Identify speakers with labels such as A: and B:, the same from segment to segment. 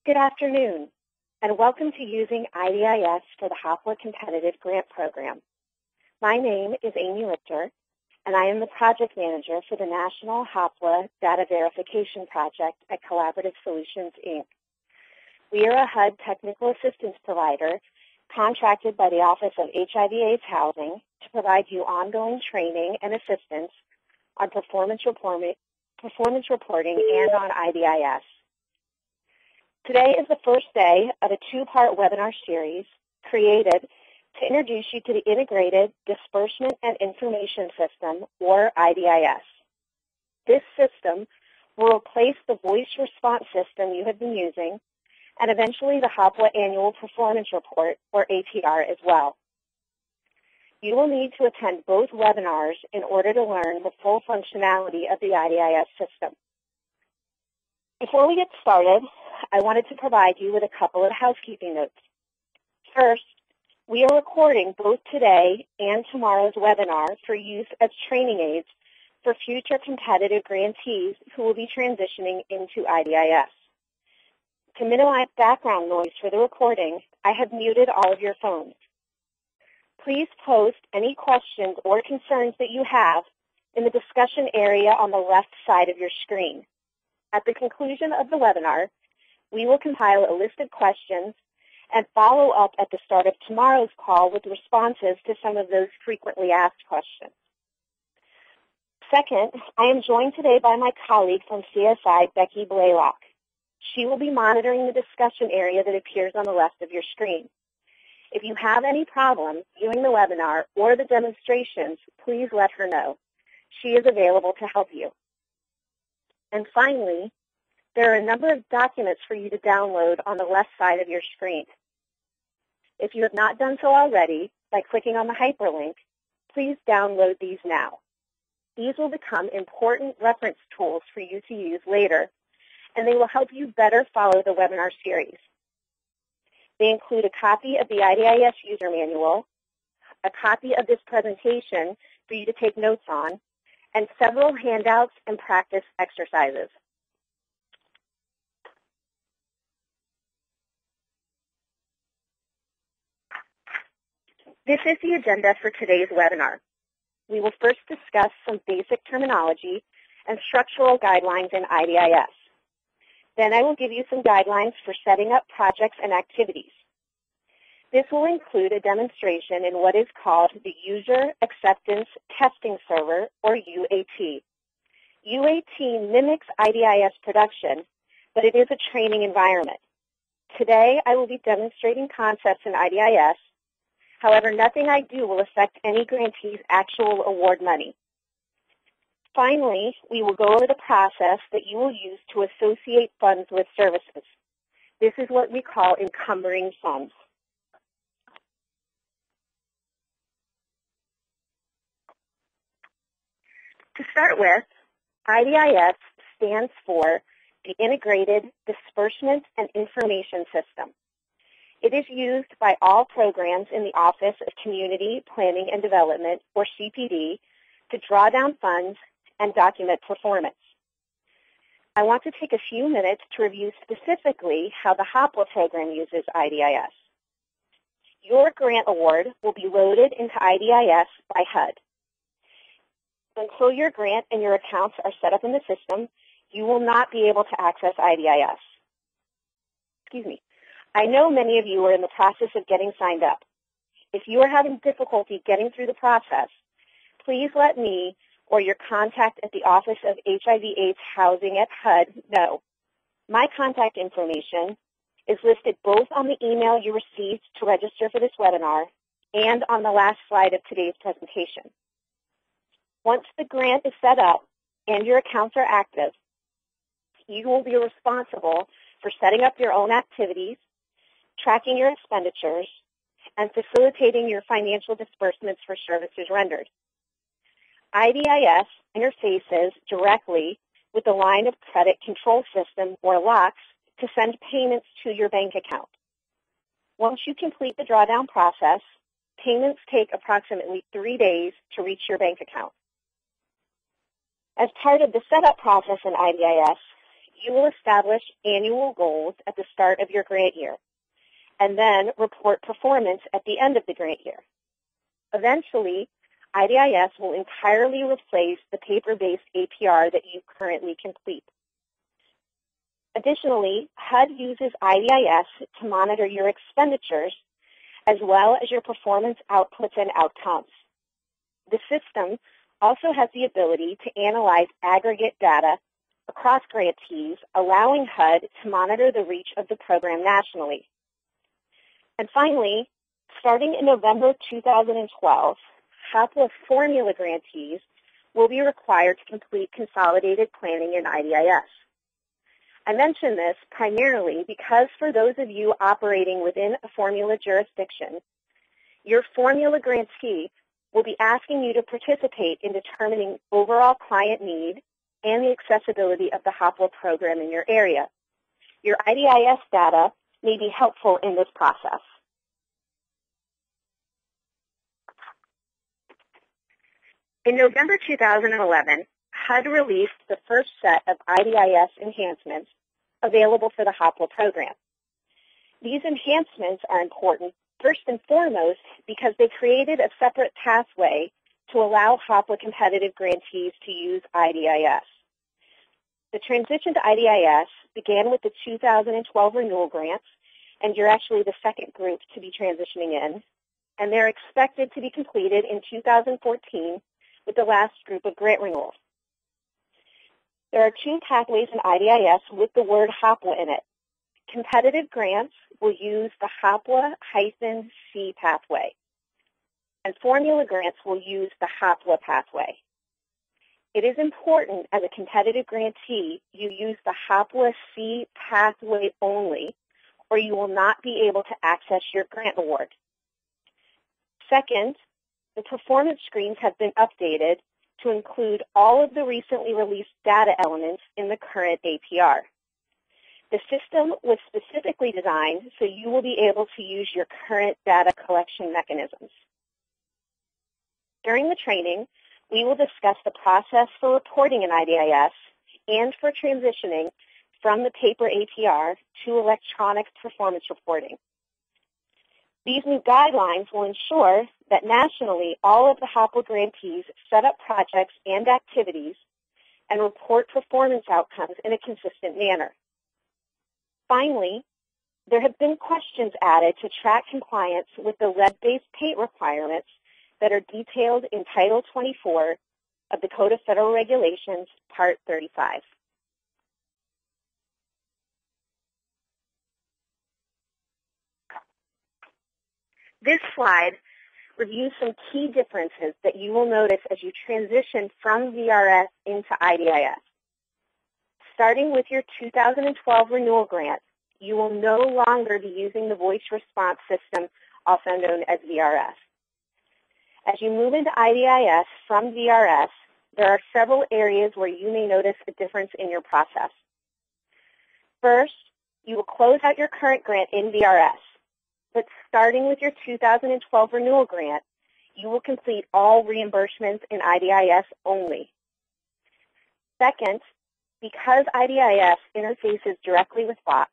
A: Good afternoon, and welcome to using IDIS for the HOPWA Competitive Grant Program. My name is Amy Richter, and I am the Project Manager for the National HOPWA Data Verification Project at Collaborative Solutions, Inc. We are a HUD technical assistance provider contracted by the Office of HIV/AIDS Housing to provide you ongoing training and assistance on performance reporting and on IDIS. Today is the first day of a two-part webinar series created to introduce you to the Integrated Disbursement and Information System, or IDIS. This system will replace the voice response system you have been using and eventually the HOPWA Annual Performance Report, or APR, as well. You will need to attend both webinars in order to learn the full functionality of the IDIS system. Before we get started, I wanted to provide you with a couple of housekeeping notes. First, we are recording both today and tomorrow's webinar for use as training aids for future competitive grantees who will be transitioning into IDIS. To minimize background noise for the recording, I have muted all of your phones. Please post any questions or concerns that you have in the discussion area on the left side of your screen. At the conclusion of the webinar, we will compile a list of questions and follow up at the start of tomorrow's call with responses to some of those frequently asked questions. Second, I am joined today by my colleague from CSI, Becky Blaylock. She will be monitoring the discussion area that appears on the left of your screen. If you have any problems viewing the webinar or the demonstrations, please let her know. She is available to help you. And finally, there are a number of documents for you to download on the left side of your screen. If you have not done so already, by clicking on the hyperlink, please download these now. These will become important reference tools for you to use later, and they will help you better follow the webinar series. They include a copy of the IDIS user manual, a copy of this presentation for you to take notes on, and several handouts and practice exercises. This is the agenda for today's webinar. We will first discuss some basic terminology and structural guidelines in IDIS. Then I will give you some guidelines for setting up projects and activities. This will include a demonstration in what is called the User Acceptance Testing Server, or UAT. UAT mimics IDIS production, but it is a training environment. Today, I will be demonstrating concepts in IDIS. However, nothing I do will affect any grantee's actual award money. Finally, we will go over the process that you will use to associate funds with services. This is what we call encumbering funds. To start with, IDIS stands for the Integrated Disbursement and Information System. It is used by all programs in the Office of Community Planning and Development, or CPD, to draw down funds and document performance. I want to take a few minutes to review specifically how the HOPWA program uses IDIS. Your grant award will be loaded into IDIS by HUD. Until your grant and your accounts are set up in the system, you will not be able to access IDIS. I know many of you are in the process of getting signed up. If you are having difficulty getting through the process, please let me or your contact at the Office of HIV/AIDS Housing at HUD know. My contact information is listed both on the email you received to register for this webinar and on the last slide of today's presentation. Once the grant is set up and your accounts are active, you will be responsible for setting up your own activities, tracking your expenditures, and facilitating your financial disbursements for services rendered. IDIS interfaces directly with the Line of Credit Control System, or LOCS, to send payments to your bank account. Once you complete the drawdown process, payments take approximately 3 days to reach your bank account. As part of the setup process in IDIS, you will establish annual goals at the start of your grant year, and then report performance at the end of the grant year. Eventually, IDIS will entirely replace the paper-based APR that you currently complete. Additionally, HUD uses IDIS to monitor your expenditures as well as your performance outputs and outcomes. The system also has the ability to analyze aggregate data across grantees, allowing HUD to monitor the reach of the program nationally. And finally, starting in November 2012, HOPWA formula grantees will be required to complete consolidated planning in IDIS. I mention this primarily because for those of you operating within a formula jurisdiction, your formula grantee will be asking you to participate in determining overall client need and the accessibility of the HOPWA program in your area. Your IDIS data may be helpful in this process. In November 2011, HUD released the first set of IDIS enhancements available for the HOPWA program. These enhancements are important first and foremost because they created a separate pathway to allow HOPWA competitive grantees to use IDIS. The transition to IDIS began with the 2012 renewal grants, and you're actually the second group to be transitioning in, and they're expected to be completed in 2014 with the last group of grant renewals. There are two pathways in IDIS with the word HOPWA in it. Competitive grants will use the HOPWA-C pathway, and formula grants will use the HOPWA pathway. It is important as a competitive grantee you use the HOPWA-C pathway only, or you will not be able to access your grant award. Second, the performance screens have been updated to include all of the recently released data elements in the current APR. The system was specifically designed so you will be able to use your current data collection mechanisms. During the training, we will discuss the process for reporting in IDIS and for transitioning from the paper APR to electronic performance reporting. These new guidelines will ensure that nationally all of the HOPWA grantees set up projects and activities and report performance outcomes in a consistent manner. Finally, there have been questions added to track compliance with the lead-based pay requirements that are detailed in Title 24 of the Code of Federal Regulations, Part 35. This slide reviews some key differences that you will notice as you transition from VRS into IDIS. Starting with your 2012 renewal grant, you will no longer be using the voice response system, also known as VRS. As you move into IDIS from VRS, there are several areas where you may notice a difference in your process. First, you will close out your current grant in VRS, but starting with your 2012 renewal grant, you will complete all reimbursements in IDIS only. Second, because IDIS interfaces directly with Box,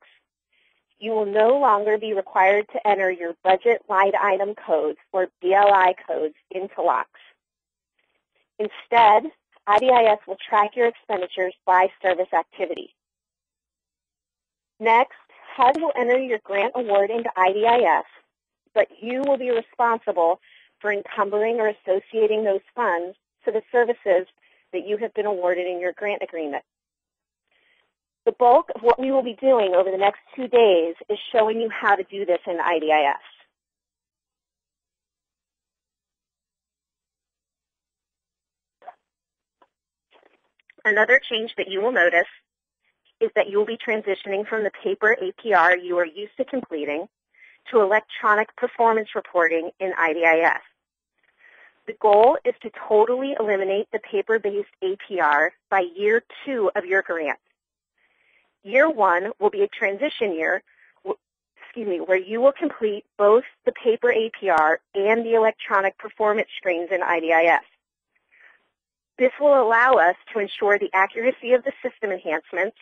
A: you will no longer be required to enter your budget line item codes, or BLI codes, into LOCKS. Instead, IDIS will track your expenditures by service activity. Next, HUD will enter your grant award into IDIS, but you will be responsible for encumbering or associating those funds to the services that you have been awarded in your grant agreement. The bulk of what we will be doing over the next 2 days is showing you how to do this in IDIS. Another change that you will notice is that you will be transitioning from the paper APR you are used to completing to electronic performance reporting in IDIS. The goal is to totally eliminate the paper-based APR by year 2 of your grant. Year 1 will be a transition year, where you will complete both the paper APR and the electronic performance screens in IDIS. This will allow us to ensure the accuracy of the system enhancements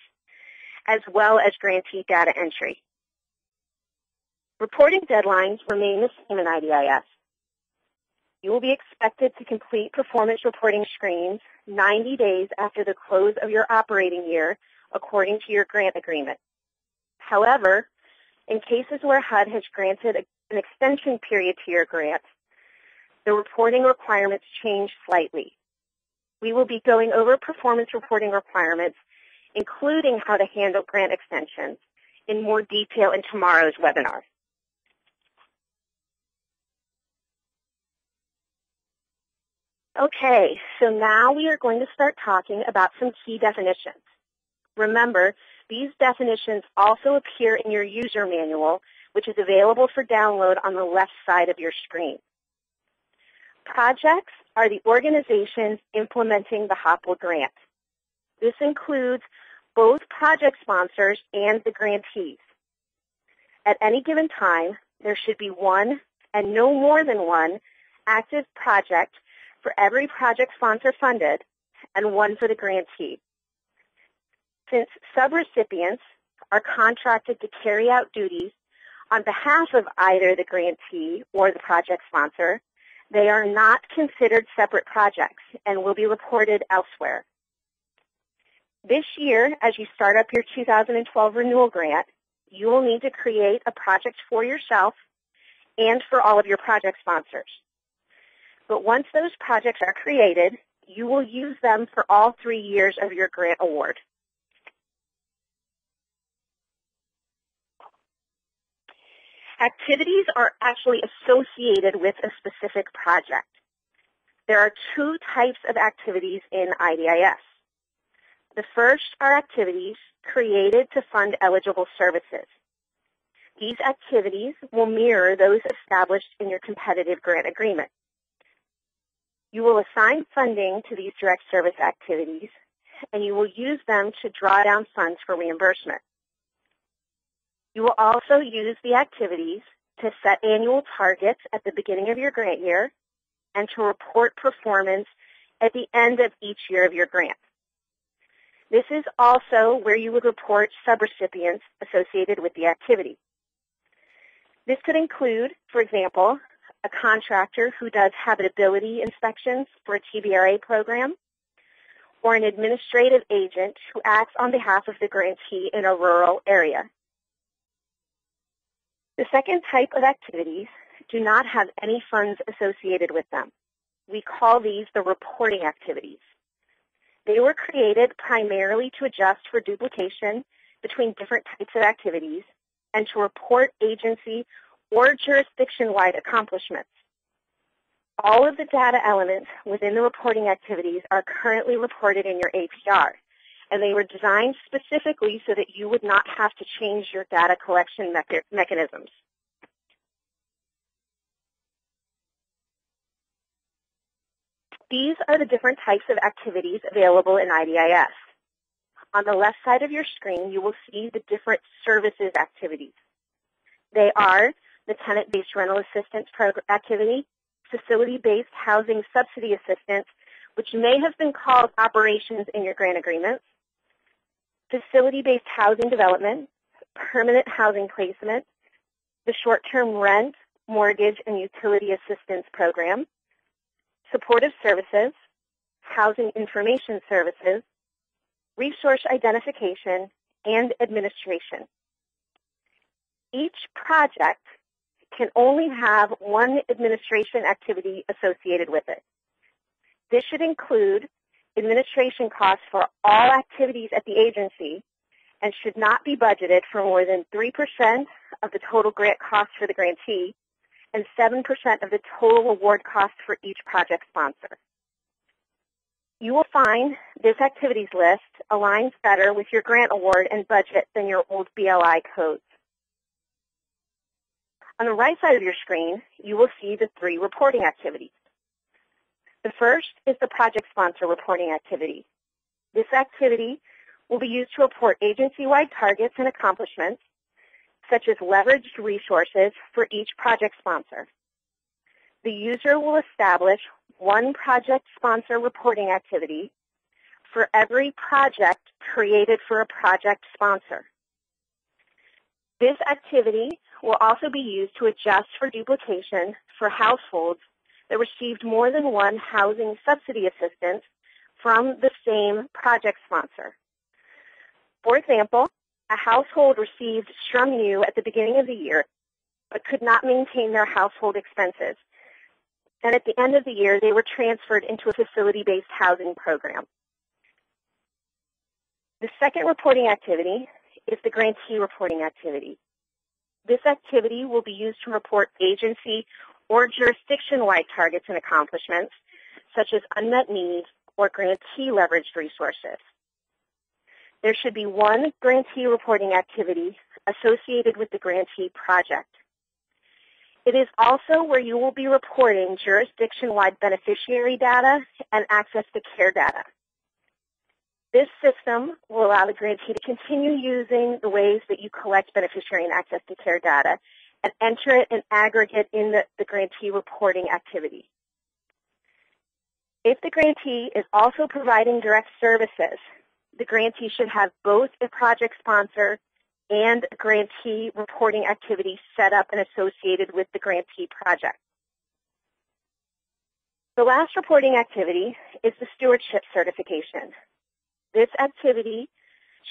A: as well as grantee data entry. Reporting deadlines remain the same in IDIS. You will be expected to complete performance reporting screens 90 days after the close of your operating year according to your grant agreement. However, in cases where HUD has granted an extension period to your grant, the reporting requirements change slightly. We will be going over performance reporting requirements, including how to handle grant extensions, in more detail in tomorrow's webinar. Okay, so now we are going to start talking about some key definitions. Remember, these definitions also appear in your user manual, which is available for download on the left side of your screen. Projects are the organizations implementing the HOPWA grant. This includes both project sponsors and the grantees. At any given time, there should be one and no more than one active project for every project sponsor funded and one for the grantee. Since subrecipients are contracted to carry out duties on behalf of either the grantee or the project sponsor, they are not considered separate projects and will be reported elsewhere. This year, as you start up your 2012 renewal grant, you will need to create a project for yourself and for all of your project sponsors. But once those projects are created, you will use them for all 3 years of your grant award. Activities are actually associated with a specific project. There are 2 types of activities in IDIS. The first are activities created to fund eligible services. These activities will mirror those established in your competitive grant agreement. You will assign funding to these direct service activities, and you will use them to draw down funds for reimbursement. You will also use the activities to set annual targets at the beginning of your grant year and to report performance at the end of each year of your grant. This is also where you would report subrecipients associated with the activity. This could include, for example, a contractor who does habitability inspections for a TBRA program, or an administrative agent who acts on behalf of the grantee in a rural area. The second type of activities do not have any funds associated with them. We call these the reporting activities. They were created primarily to adjust for duplication between different types of activities and to report agency or jurisdiction-wide accomplishments. All of the data elements within the reporting activities are currently reported in your APR, and they were designed specifically so that you would not have to change your data collection mechanisms. These are the different types of activities available in IDIS. On the left side of your screen, you will see the different services activities. They are the tenant-based rental assistance activity, facility-based housing subsidy assistance, which may have been called operations in your grant agreements, facility-based housing development, permanent housing placement, the short-term rent, mortgage, and utility assistance program, supportive services, housing information services, resource identification, and administration. Each project can only have one administration activity associated with it. This should include administration costs for all activities at the agency and should not be budgeted for more than 3% of the total grant cost for the grantee and 7% of the total award cost for each project sponsor. You will find this activities list aligns better with your grant award and budget than your old BLI codes. On the right side of your screen, you will see the 3 reporting activities. The first is the project sponsor reporting activity. This activity will be used to report agency-wide targets and accomplishments, such as leveraged resources for each project sponsor. The user will establish one project sponsor reporting activity for every project created for a project sponsor. This activity will also be used to adjust for duplication for households that received more than one housing subsidy assistance from the same project sponsor. For example, a household received Strum U at the beginning of the year but could not maintain their household expenses, and at the end of the year they were transferred into a facility-based housing program. The second reporting activity is the grantee reporting activity. This activity will be used to report agency or jurisdiction-wide targets and accomplishments, such as unmet needs or grantee leveraged resources. There should be one grantee reporting activity associated with the grantee project. It is also where you will be reporting jurisdiction-wide beneficiary data and access to care data. This system will allow the grantee to continue using the ways that you collect beneficiary and access to care data and enter it in aggregate in the grantee reporting activity. If the grantee is also providing direct services, the grantee should have both a project sponsor and a grantee reporting activity set up and associated with the grantee project. The last reporting activity is the stewardship certification. This activity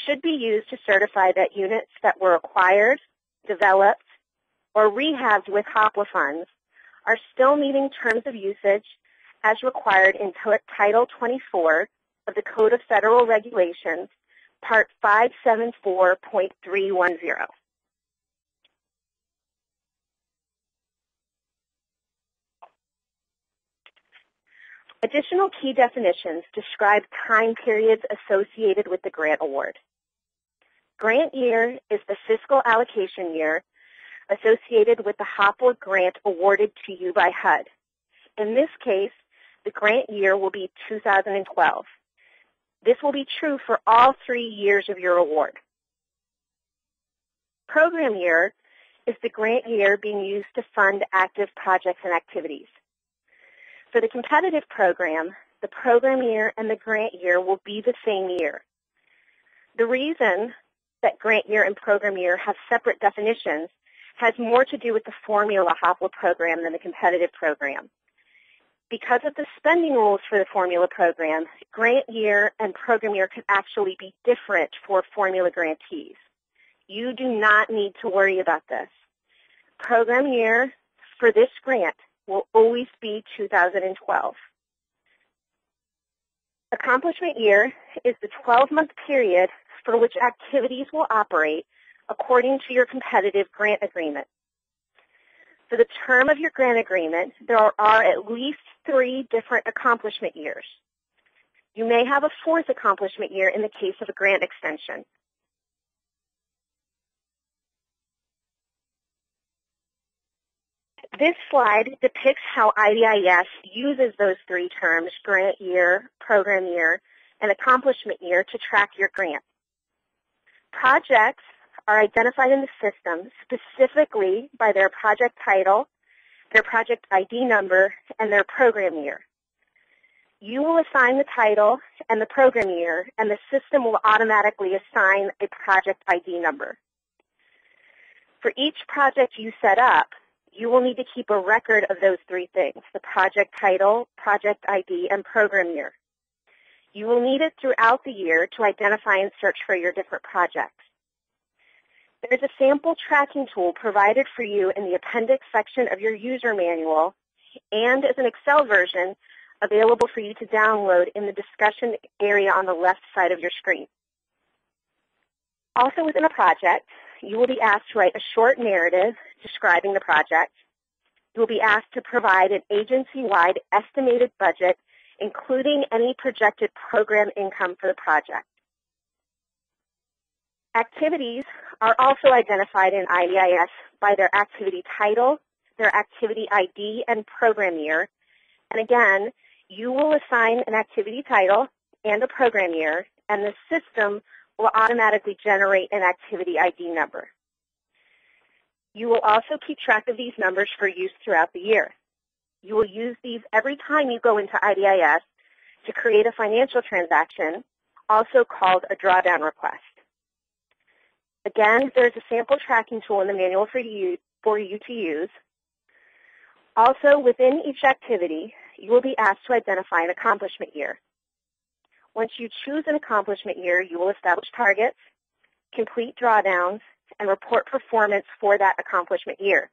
A: should be used to certify that units that were acquired, developed, or rehabbed with HOPWA funds are still meeting terms of usage as required in Title 24 of the Code of Federal Regulations, Part 574.310. Additional key definitions describe time periods associated with the grant award. Grant year is the fiscal allocation year associated with the HOPWA grant awarded to you by HUD. In this case, the grant year will be 2012. This will be true for all 3 years of your award. Program year is the grant year being used to fund active projects and activities. For the competitive program, the program year and the grant year will be the same year. The reason that grant year and program year have separate definitions has more to do with the formula HOPWA program than the competitive program. Because of the spending rules for the formula program, grant year and program year can actually be different for formula grantees. You do not need to worry about this. Program year for this grant will always be 2012. Accomplishment year is the 12-month period for which activities will operate according to your competitive grant agreement. For the term of your grant agreement, there are at least 3 different accomplishment years. You may have a 4th accomplishment year in the case of a grant extension. This slide depicts how IDIS uses those 3 terms, grant year, program year, and accomplishment year, to track your grant. Projects are identified in the system specifically by their project title, their project ID number, and their program year. You will assign the title and the program year, and the system will automatically assign a project ID number. For each project you set up, you will need to keep a record of those 3 things, the project title, project ID, and program year. You will need it throughout the year to identify and search for your different projects. There is a sample tracking tool provided for you in the appendix section of your user manual and as an Excel version available for you to download in the discussion area on the left side of your screen. Also within a project, you will be asked to write a short narrative describing the project. You will be asked to provide an agency-wide estimated budget, including any projected program income for the project. Activities are also identified in IDIS by their activity title, their activity ID, and program year. And again, you will assign an activity title and a program year, and the system will automatically generate an activity ID number. You will also keep track of these numbers for use throughout the year. You will use these every time you go into IDIS to create a financial transaction also called a drawdown request. Again, there's a sample tracking tool in the manual for you to use. Also, within each activity, you will be asked to identify an accomplishment year. Once you choose an accomplishment year, you will establish targets, complete drawdowns, and report performance for that accomplishment year.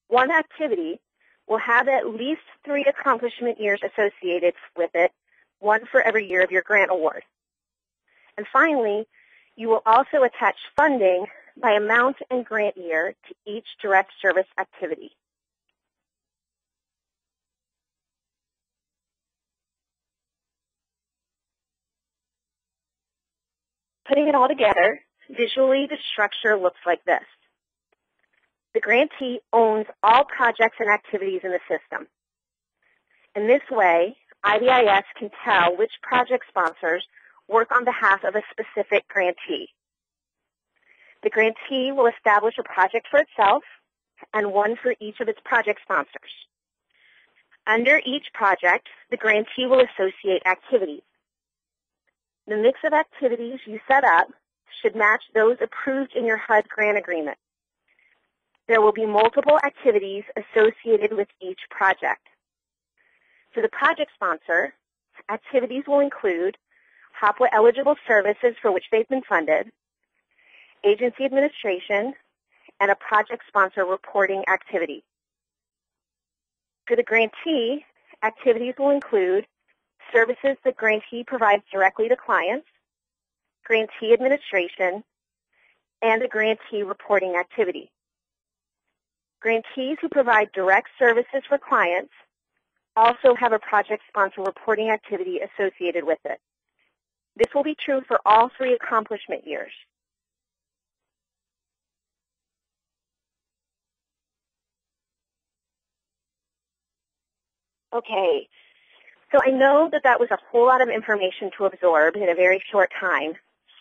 A: One activity will have at least 3 accomplishment years associated with it, 1 for every year of your grant award. And finally, you will also attach funding by amount and grant year to each direct service activity. Putting it all together, visually the structure looks like this. The grantee owns all projects and activities in the system. In this way, IDIS can tell which project sponsors work on behalf of a specific grantee. The grantee will establish a project for itself and one for each of its project sponsors. Under each project, the grantee will associate activities. The mix of activities you set up should match those approved in your HUD grant agreement. There will be multiple activities associated with each project. For the project sponsor, activities will include HOPWA eligible services for which they've been funded, agency administration, and a project sponsor reporting activity. For the grantee, activities will include services the grantee provides directly to clients, grantee administration, and a grantee reporting activity. Grantees who provide direct services for clients also have a project sponsor reporting activity associated with it. This will be true for all 3 accomplishment years. Okay, so I know that was a whole lot of information to absorb in a very short time.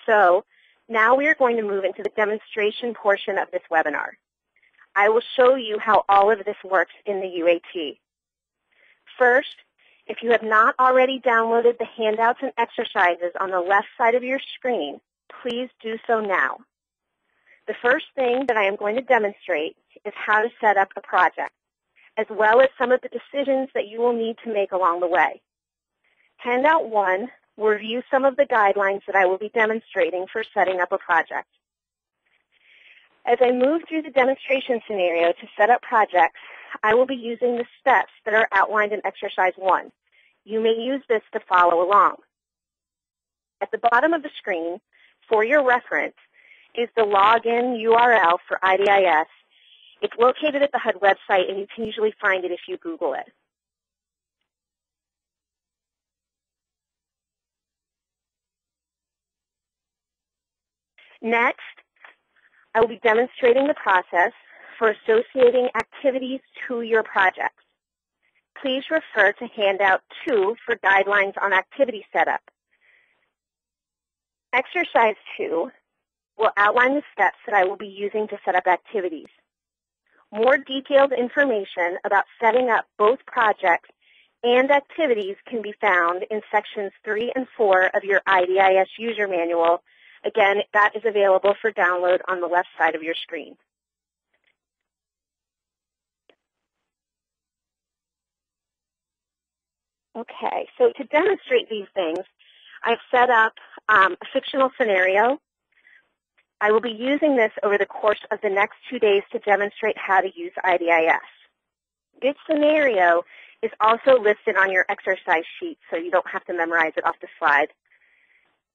A: So now we are going to move into the demonstration portion of this webinar. I will show you how all of this works in the UAT. First, if you have not already downloaded the handouts and exercises on the left side of your screen, please do so now. The first thing that I am going to demonstrate is how to set up a project, as well as some of the decisions that you will need to make along the way. Handout 1 will review some of the guidelines that I will be demonstrating for setting up a project. As I move through the demonstration scenario to set up projects, I will be using the steps that are outlined in Exercise 1. You may use this to follow along. At the bottom of the screen, for your reference, is the login URL for IDIS. It's located at the HUD website, and you can usually find it if you Google it. Next, I will be demonstrating the process for associating activities to your projects. Please refer to Handout 2 for guidelines on activity setup. Exercise 2 will outline the steps that I will be using to set up activities. More detailed information about setting up both projects and activities can be found in Sections 3 and 4 of your IDIS user manual. Again, that is available for download on the left side of your screen. Okay, so to demonstrate these things, I've set up a fictional scenario. I will be using this over the course of the next 2 days to demonstrate how to use IDIS. This scenario is also listed on your exercise sheet, so you don't have to memorize it off the slide.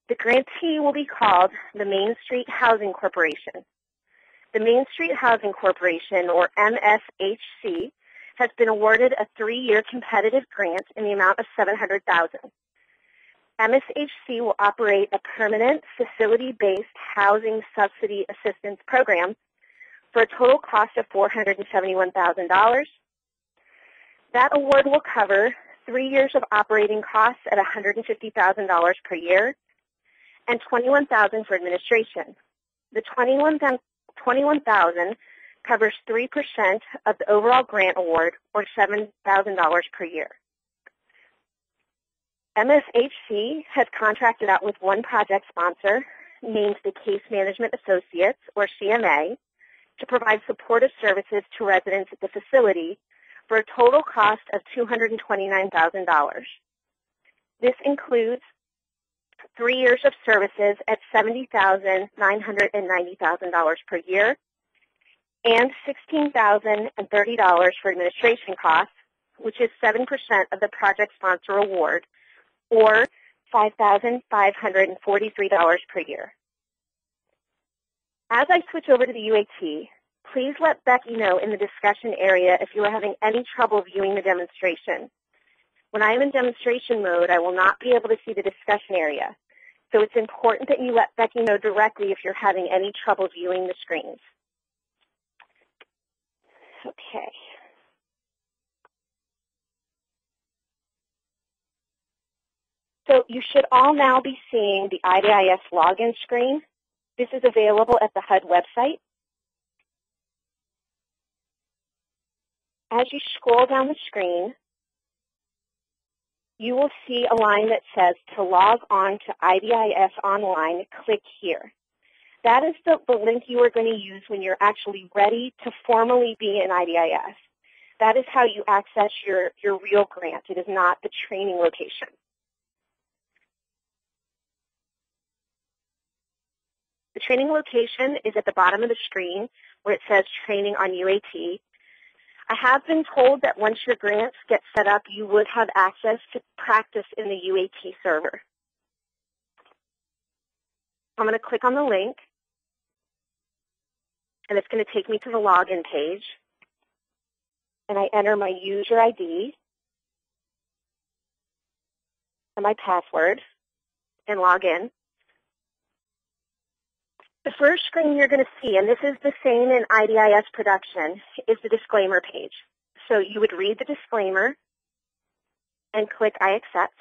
A: The grantee will be called the Main Street Housing Corporation. The Main Street Housing Corporation, or MSHC, has been awarded a 3-year competitive grant in the amount of $700,000. MSHC will operate a permanent facility-based housing subsidy assistance program for a total cost of $471,000. That award will cover 3 years of operating costs at $150,000 per year and $21,000 for administration. The $21,000 covers 3% of the overall grant award, or $7,000 per year. MSHC has contracted out with one project sponsor named the Case Management Associates, or CMA, to provide supportive services to residents at the facility for a total cost of $229,000. This includes 3 years of services at $70,990,000 per year and $16,030 for administration costs, which is 7% of the project sponsor award, or $5,543 per year. As I switch over to the UAT, please let Becky know in the discussion area if you are having any trouble viewing the demonstration. When I am in demonstration mode, I will not be able to see the discussion area, so it's important that you let Becky know directly if you're having any trouble viewing the screens. Okay. So you should all now be seeing the IDIS login screen. This is available at the HUD website. As you scroll down the screen, you will see a line that says, to log on to IDIS Online, click here. That is the link you are going to use when you're actually ready to formally be in IDIS. That is how you access your real grant. It is not the training location. The training location is at the bottom of the screen where it says Training on UAT. I have been told that once your grants get set up, you would have access to practice in the UAT server. I'm going to click on the link, and it's going to take me to the login page. And I enter my user ID and my password and log in. The first screen you're going to see, and this is the same in IDIS production, is the disclaimer page. So you would read the disclaimer and click I accept.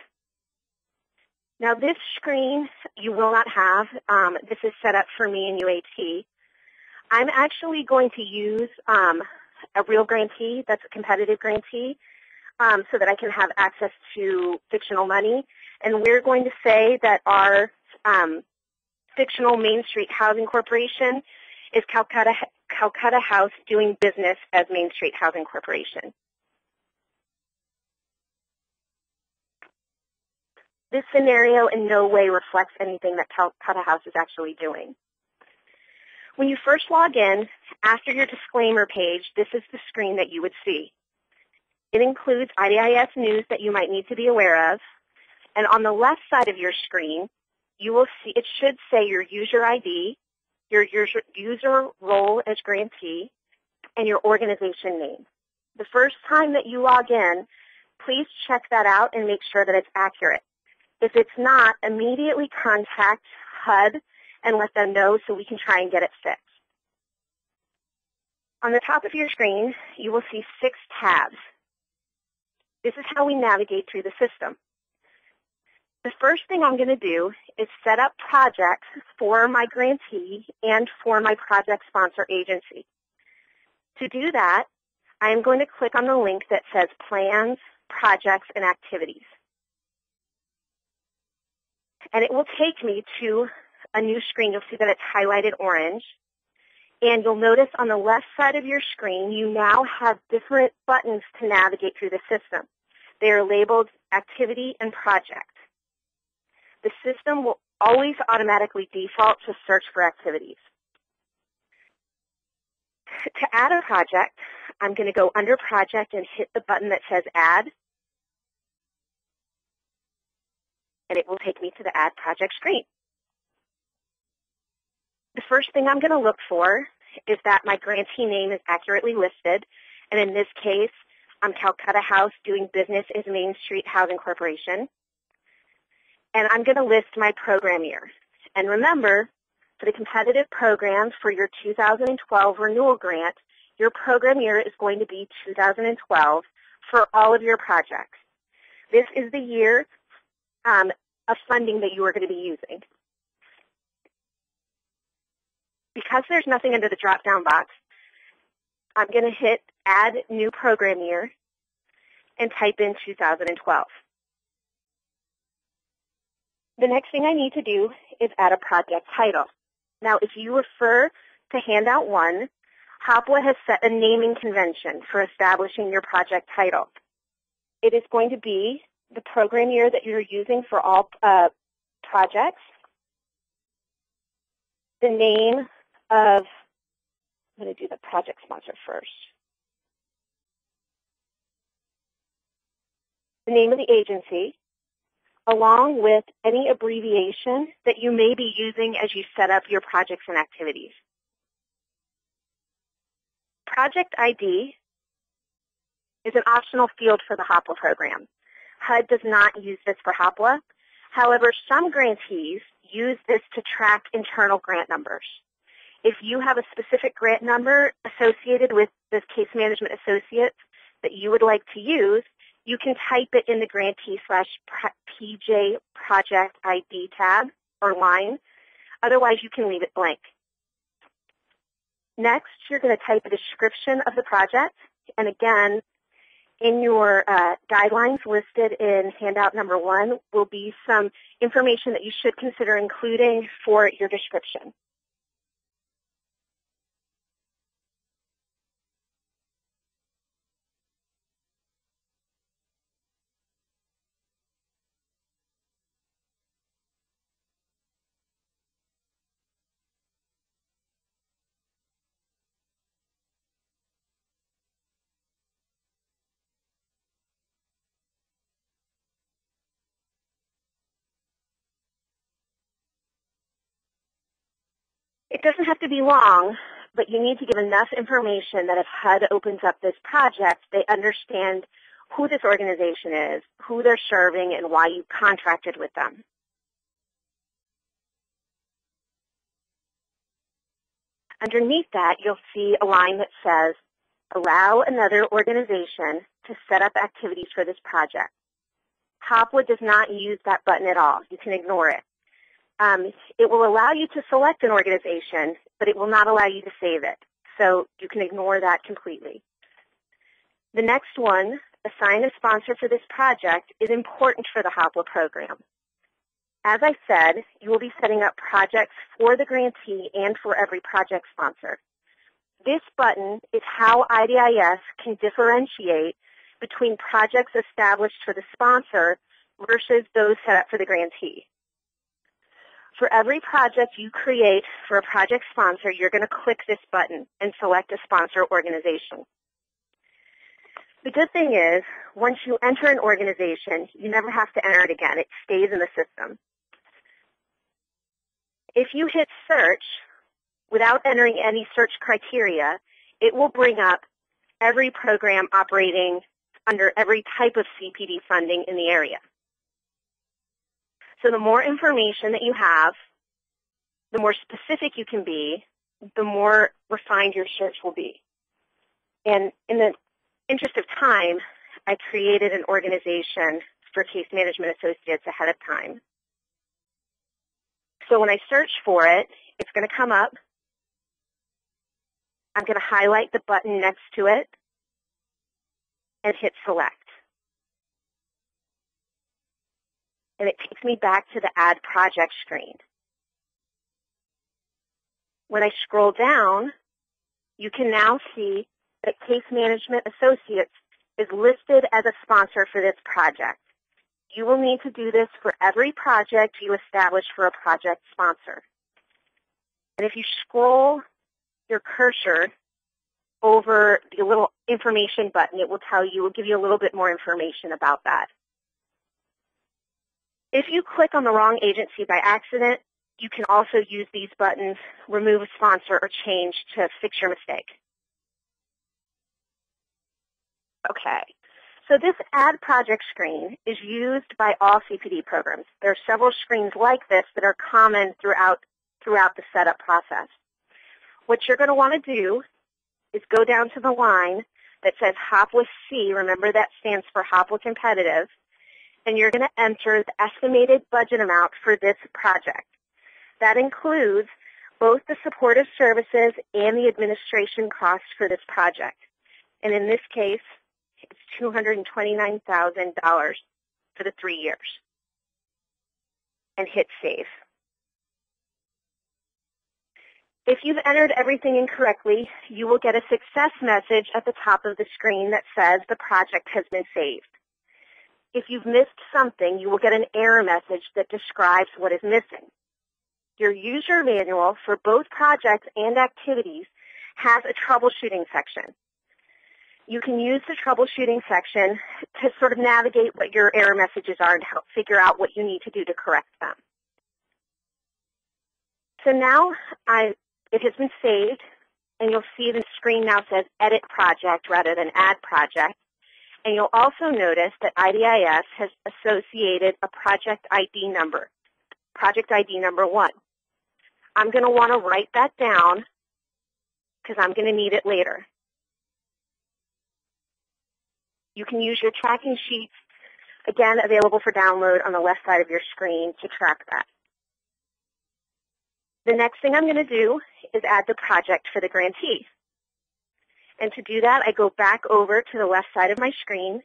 A: Now this screen you will not have. This is set up for me in UAT. I'm actually going to use a real grantee, that's a competitive grantee, so that I can have access to fictional money. And we're going to say that our fictional Main Street Housing Corporation is Calcutta House doing business as Main Street Housing Corporation. This scenario in no way reflects anything that Calcutta House is actually doing. When you first log in, after your disclaimer page, this is the screen that you would see. It includes IDIS news that you might need to be aware of, and on the left side of your screen, you will see, it should say your user ID, your user role as grantee, and your organization name. The first time that you log in, please check that out and make sure that it's accurate. If it's not, immediately contact HUD and let them know so we can try and get it fixed. On the top of your screen, you will see 6 tabs. This is how we navigate through the system. The first thing I'm going to do is set up projects for my grantee and for my project sponsor agency. To do that, I am going to click on the link that says Plans, Projects, and Activities. And it will take me to a new screen. You'll see that it's highlighted orange. And you'll notice on the left side of your screen, you now have different buttons to navigate through the system. They are labeled Activity and Project. The system will always automatically default to search for activities. To add a project, I'm going to go under Project and hit the button that says Add. And it will take me to the Add Project screen. The first thing I'm going to look for is that my grantee name is accurately listed. And in this case, I'm Calcutta House doing business as Main Street Housing Corporation. And I'm going to list my program year. And remember, for the competitive programs for your 2012 renewal grant, your program year is going to be 2012 for all of your projects. This is the year of funding that you are going to be using. Because there's nothing under the drop-down box, I'm going to hit Add New Program Year and type in 2012. The next thing I need to do is add a project title. Now, if you refer to handout 1, HOPWA has set a naming convention for establishing your project title. It is going to be the program year that you're using for all projects, the name of, I'm going to do the project sponsor first, the name of the agency, along with any abbreviation that you may be using as you set up your projects and activities. Project ID is an optional field for the HOPWA program. HUD does not use this for HOPWA. However, some grantees use this to track internal grant numbers. If you have a specific grant number associated with this case management associates that you would like to use, you can type it in the grantee/PJ project ID tab or line. Otherwise, you can leave it blank. Next, you're going to type a description of the project. And again, in your guidelines listed in handout number 1 will be some information that you should consider including for your description. It doesn't have to be long, but you need to give enough information that if HUD opens up this project, they understand who this organization is, who they're serving, and why you contracted with them. Underneath that, you'll see a line that says, allow another organization to set up activities for this project. HOPWA does not use that button at all. You can ignore it. It will allow you to select an organization, but it will not allow you to save it. So you can ignore that completely. The next one, assign a sponsor for this project, is important for the HOPWA program. As I said, you will be setting up projects for the grantee and for every project sponsor. This button is how IDIS can differentiate between projects established for the sponsor versus those set up for the grantee. For every project you create for a project sponsor, you're going to click this button and select a sponsor organization. The good thing is, once you enter an organization, you never have to enter it again. It stays in the system. If you hit search without entering any search criteria, it will bring up every program operating under every type of CPD funding in the area. So the more information that you have, the more specific you can be, the more refined your search will be. And in the interest of time, I created an organization for case management associates ahead of time. So when I search for it, it's going to come up. I'm going to highlight the button next to it and hit select. And it takes me back to the Add Project screen. When I scroll down, you can now see that Case Management Associates is listed as a sponsor for this project. You will need to do this for every project you establish for a project sponsor. And if you scroll your cursor over the little information button, it will give you a little bit more information about that. If you click on the wrong agency by accident, you can also use these buttons, remove a sponsor, or change to fix your mistake. Okay, so this Add Project screen is used by all CPD programs. There are several screens like this that are common throughout the setup process. What you're going to want to do is go down to the line that says HOPWA C. Remember, that stands for HOPWA Competitive. And you're going to enter the estimated budget amount for this project. That includes both the supportive services and the administration costs for this project. And in this case, it's $229,000 for the 3 years. and hit Save. If you've entered everything incorrectly, you will get a success message at the top of the screen that says the project has been saved. If you've missed something, you will get an error message that describes what is missing. Your user manual for both projects and activities has a troubleshooting section. You can use the troubleshooting section to sort of navigate what your error messages are and help figure out what you need to do to correct them. So now it has been saved, and you'll see the screen now says Edit Project rather than Add Project. And you'll also notice that IDIS has associated a project ID number, project ID number 1. I'm going to want to write that down because I'm going to need it later. You can use your tracking sheets, again, available for download on the left side of your screen to track that. The next thing I'm going to do is add the project for the grantee. And to do that, I go back over to the left side of my screen,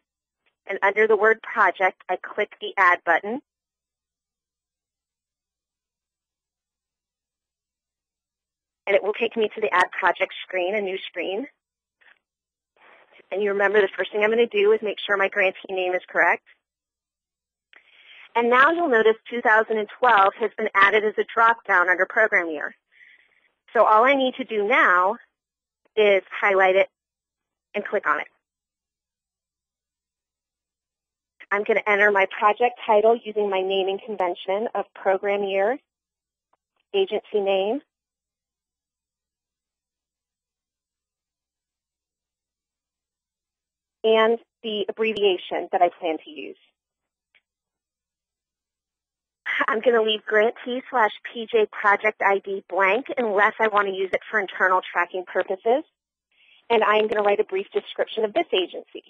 A: and under the word project, I click the Add button. And it will take me to the Add Project screen, a new screen. And you remember the first thing I'm going to do is make sure my grantee name is correct. And now you'll notice 2012 has been added as a drop-down under Program Year. So all I need to do now is highlight it and click on it. I'm going to enter my project title using my naming convention of Program Year, agency name, and the abbreviation that I plan to use. I'm going to leave grantee/PJ project ID blank unless I want to use it for internal tracking purposes. And I'm going to write a brief description of this agency.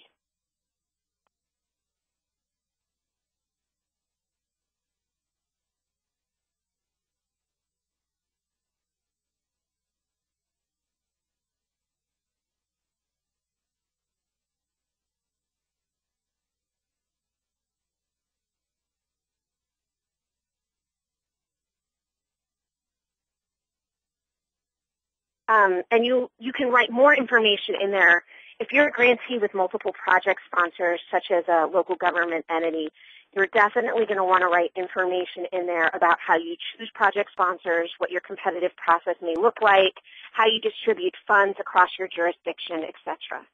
A: And you can write more information in there. If you're a grantee with multiple project sponsors, such as a local government entity, you're definitely going to want to write information in there about how you choose project sponsors, what your competitive process may look like, how you distribute funds across your jurisdiction, etc.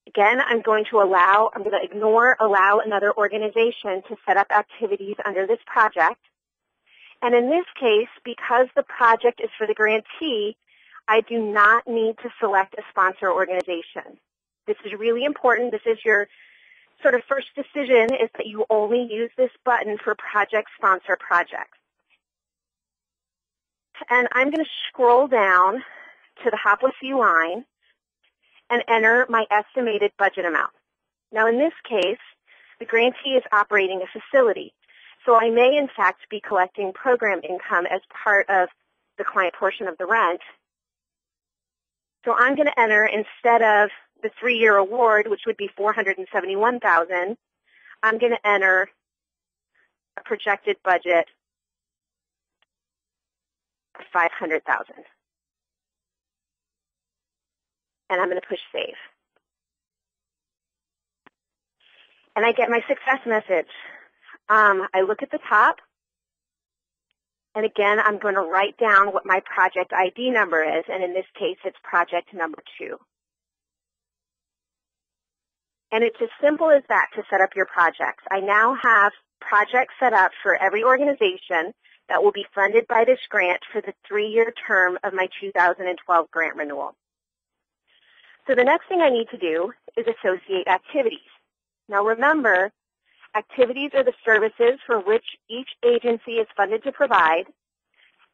A: Again, I'm going to allow another organization to set up activities under this project. And in this case, because the project is for the grantee, I do not need to select a sponsor organization. This is really important. This is your sort of first decision, is that you only use this button for project sponsor projects. And I'm going to scroll down to the HOPWA fee line and enter my estimated budget amount. Now in this case, the grantee is operating a facility. So I may, in fact, be collecting program income as part of the client portion of the rent. So I'm going to enter, instead of the 3-year award, which would be $471,000, I'm going to enter a projected budget of $500,000. And I'm going to push Save. And I get my success message. I look at the top, and again, I'm going to write down what my project ID number is, and in this case, it's project number 2. And it's as simple as that to set up your projects. I now have projects set up for every organization that will be funded by this grant for the 3-year term of my 2012 grant renewal. So the next thing I need to do is associate activities. Now remember, activities are the services for which each agency is funded to provide,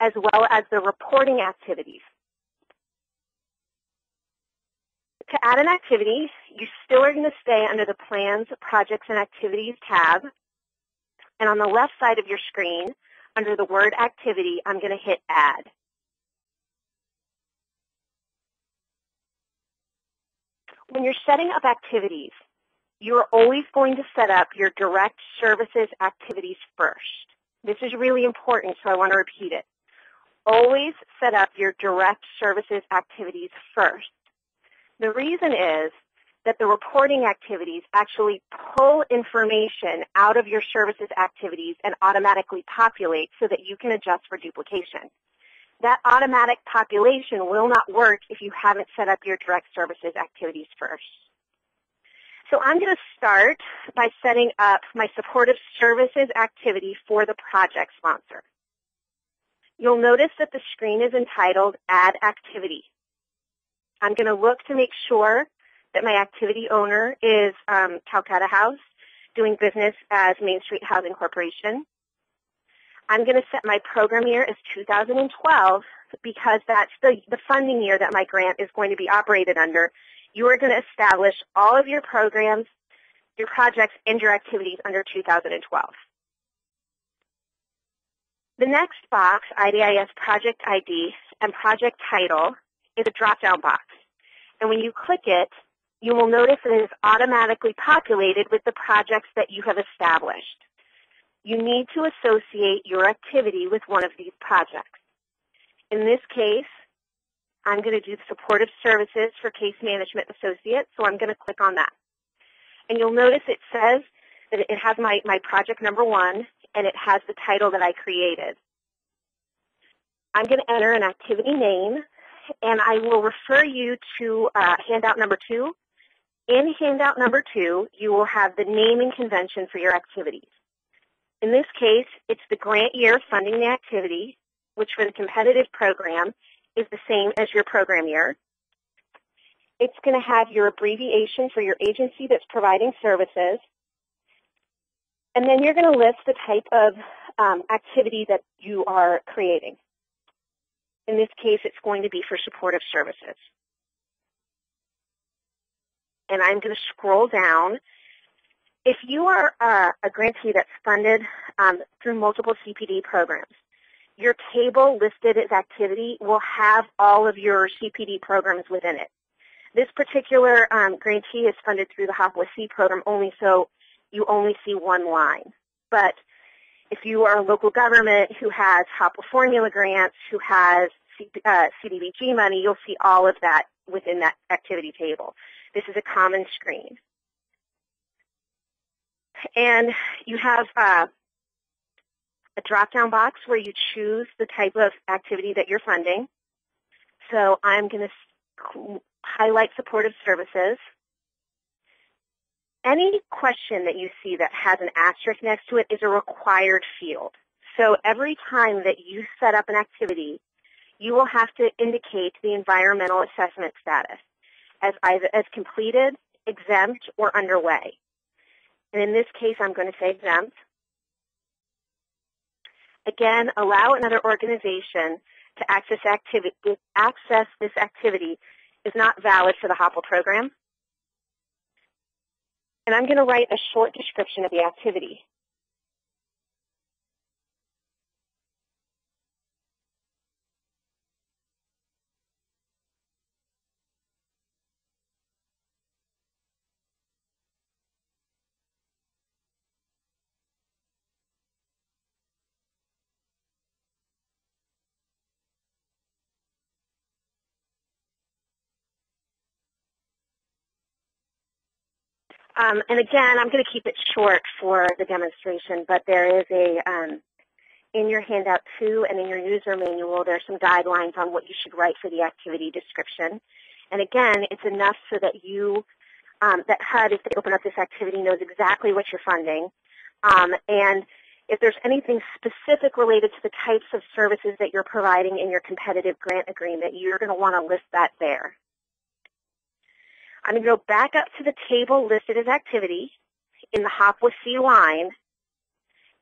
A: as well as the reporting activities. To add an activity, you still are going to stay under the Plans, Projects, and Activities tab. And on the left side of your screen, under the word Activity, I'm going to hit Add. When you're setting up activities, you're always going to set up your direct services activities first. This is really important, so I want to repeat it. Always set up your direct services activities first. The reason is that the reporting activities actually pull information out of your services activities and automatically populate so that you can adjust for duplication. That automatic population will not work if you haven't set up your direct services activities first. So I'm going to start by setting up my supportive services activity for the project sponsor. You'll notice that the screen is entitled Add Activity. I'm going to look to make sure that my activity owner is Calcutta House, doing business as Main Street Housing Corporation. I'm going to set my program year as 2012 because that's the funding year that my grant is going to be operated under. You are going to establish all of your programs, your projects, and your activities under 2012. The next box, IDIS Project ID and Project Title, is a drop-down box. And when you click it, you will notice that it is automatically populated with the projects that you have established. You need to associate your activity with one of these projects. In this case, I'm going to do supportive services for case management associate, so I'm going to click on that. And you'll notice it says that it has my project number 1, and it has the title that I created. I'm going to enter an activity name, and I will refer you to handout number 2. In handout number 2, you will have the naming convention for your activities. In this case, it's the grant year funding the activity, which for the competitive program is the same as your program year. It's going to have your abbreviation for your agency that's providing services. And then you're going to list the type of activity that you are creating. In this case, it's going to be for supportive services. And I'm going to scroll down. If you are a grantee that's funded through multiple CPD programs, your table listed as activity will have all of your CPD programs within it. This particular grantee is funded through the HOPWA program only, so you only see one line. But if you are a local government who has HOPWA formula grants, who has CDBG money, you'll see all of that within that activity table. This is a common screen. And you have a drop-down box where you choose the type of activity that you're funding. So I'm going to highlight supportive services. Any question that you see that has an asterisk next to it is a required field. So every time that you set up an activity, you will have to indicate the environmental assessment status as either as completed, exempt, or underway. And in this case, I'm going to say exempt. Again, allow another organization to access this activity is not valid for the HOPWA program. And I'm going to write a short description of the activity. And again, I'm going to keep it short for the demonstration, but there is in your handout 2 and in your user manual, there's some guidelines on what you should write for the activity description. And again, it's enough so that that HUD, if they open up this activity, knows exactly what you're funding. And if there's anything specific related to the types of services that you're providing in your competitive grant agreement, you're going to want to list that there. I'm going to go back up to the table listed as activity in the HOPWA line,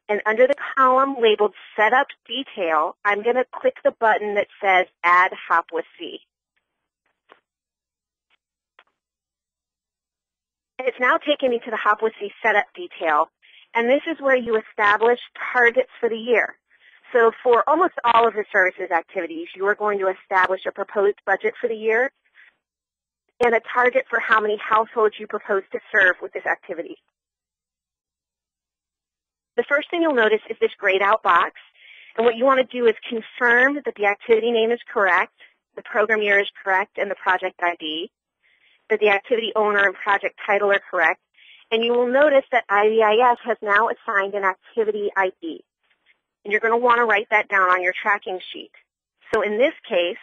A: and under the column labeled Setup Detail, I'm going to click the button that says Add HOPWA. And it's now taking me to the HOPWA Setup Detail, and this is where you establish targets for the year. So for almost all of the services activities, you are going to establish a proposed budget for the year. and a target for how many households you propose to serve with this activity. The first thing you'll notice is this grayed out box, and what you want to do is confirm that the activity name is correct, the program year is correct, and the project ID, that the activity owner and project title are correct, and you will notice that IDIS has now assigned an activity ID. And you're going to want to write that down on your tracking sheet. So in this case,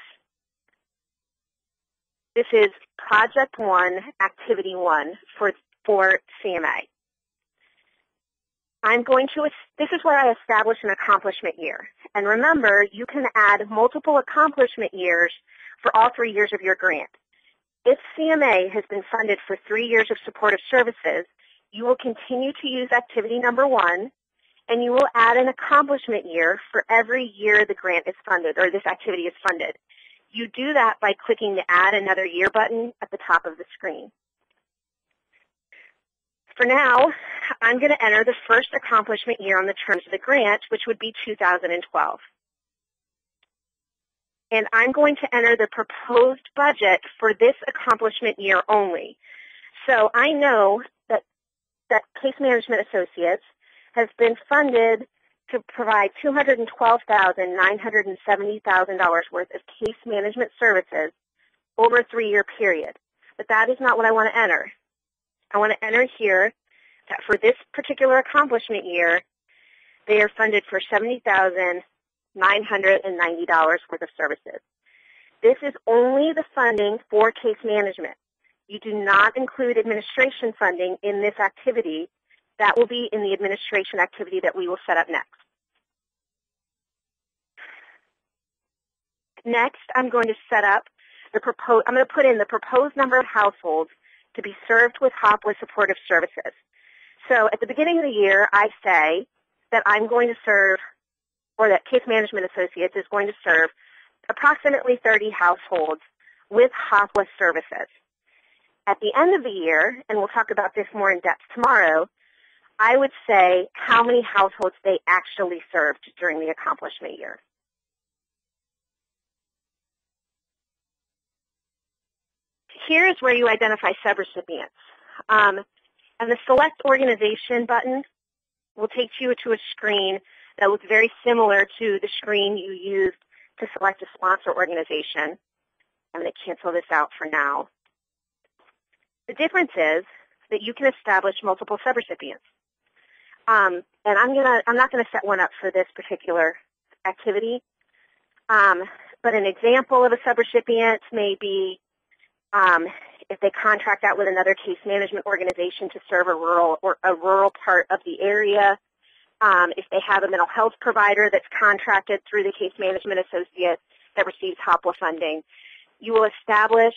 A: this is Project 1, Activity 1 for CMA. This is where I establish an accomplishment year. And remember, you can add multiple accomplishment years for all 3 years of your grant. If CMA has been funded for 3 years of supportive services, you will continue to use activity number 1, and you will add an accomplishment year for every year the grant is funded or this activity is funded. You do that by clicking the Add Another Year button at the top of the screen. For now, I'm going to enter the first accomplishment year on the terms of the grant, which would be 2012. And I'm going to enter the proposed budget for this accomplishment year only. So I know that Case Management Associates has been funded to provide $212,970,000 worth of case management services over a 3-year period. But that is not what I want to enter. I want to enter here that for this particular accomplishment year, they are funded for $70,990 worth of services. This is only the funding for case management. You do not include administration funding in this activity. That will be in the administration activity that we will set up next. Next, I'm going to set up I'm going to put in the proposed number of households to be served with HOPWA supportive services. So at the beginning of the year, I say that I'm going to serve, or that Case Management Associates is going to serve approximately 30 households with HOPWA services. At the end of the year, and we'll talk about this more in depth tomorrow, I would say how many households they actually served during the accomplishment year. Here is where you identify subrecipients. And the Select Organization button will take you to a screen that looks very similar to the screen you used to select a sponsor organization. I'm going to cancel this out for now. The difference is that you can establish multiple subrecipients. And I'm not going to set one up for this particular activity. But an example of a subrecipient may be if they contract out with another case management organization to serve a rural part of the area. If they have a mental health provider that's contracted through the Case Management Associate that receives HOPWA funding, you will establish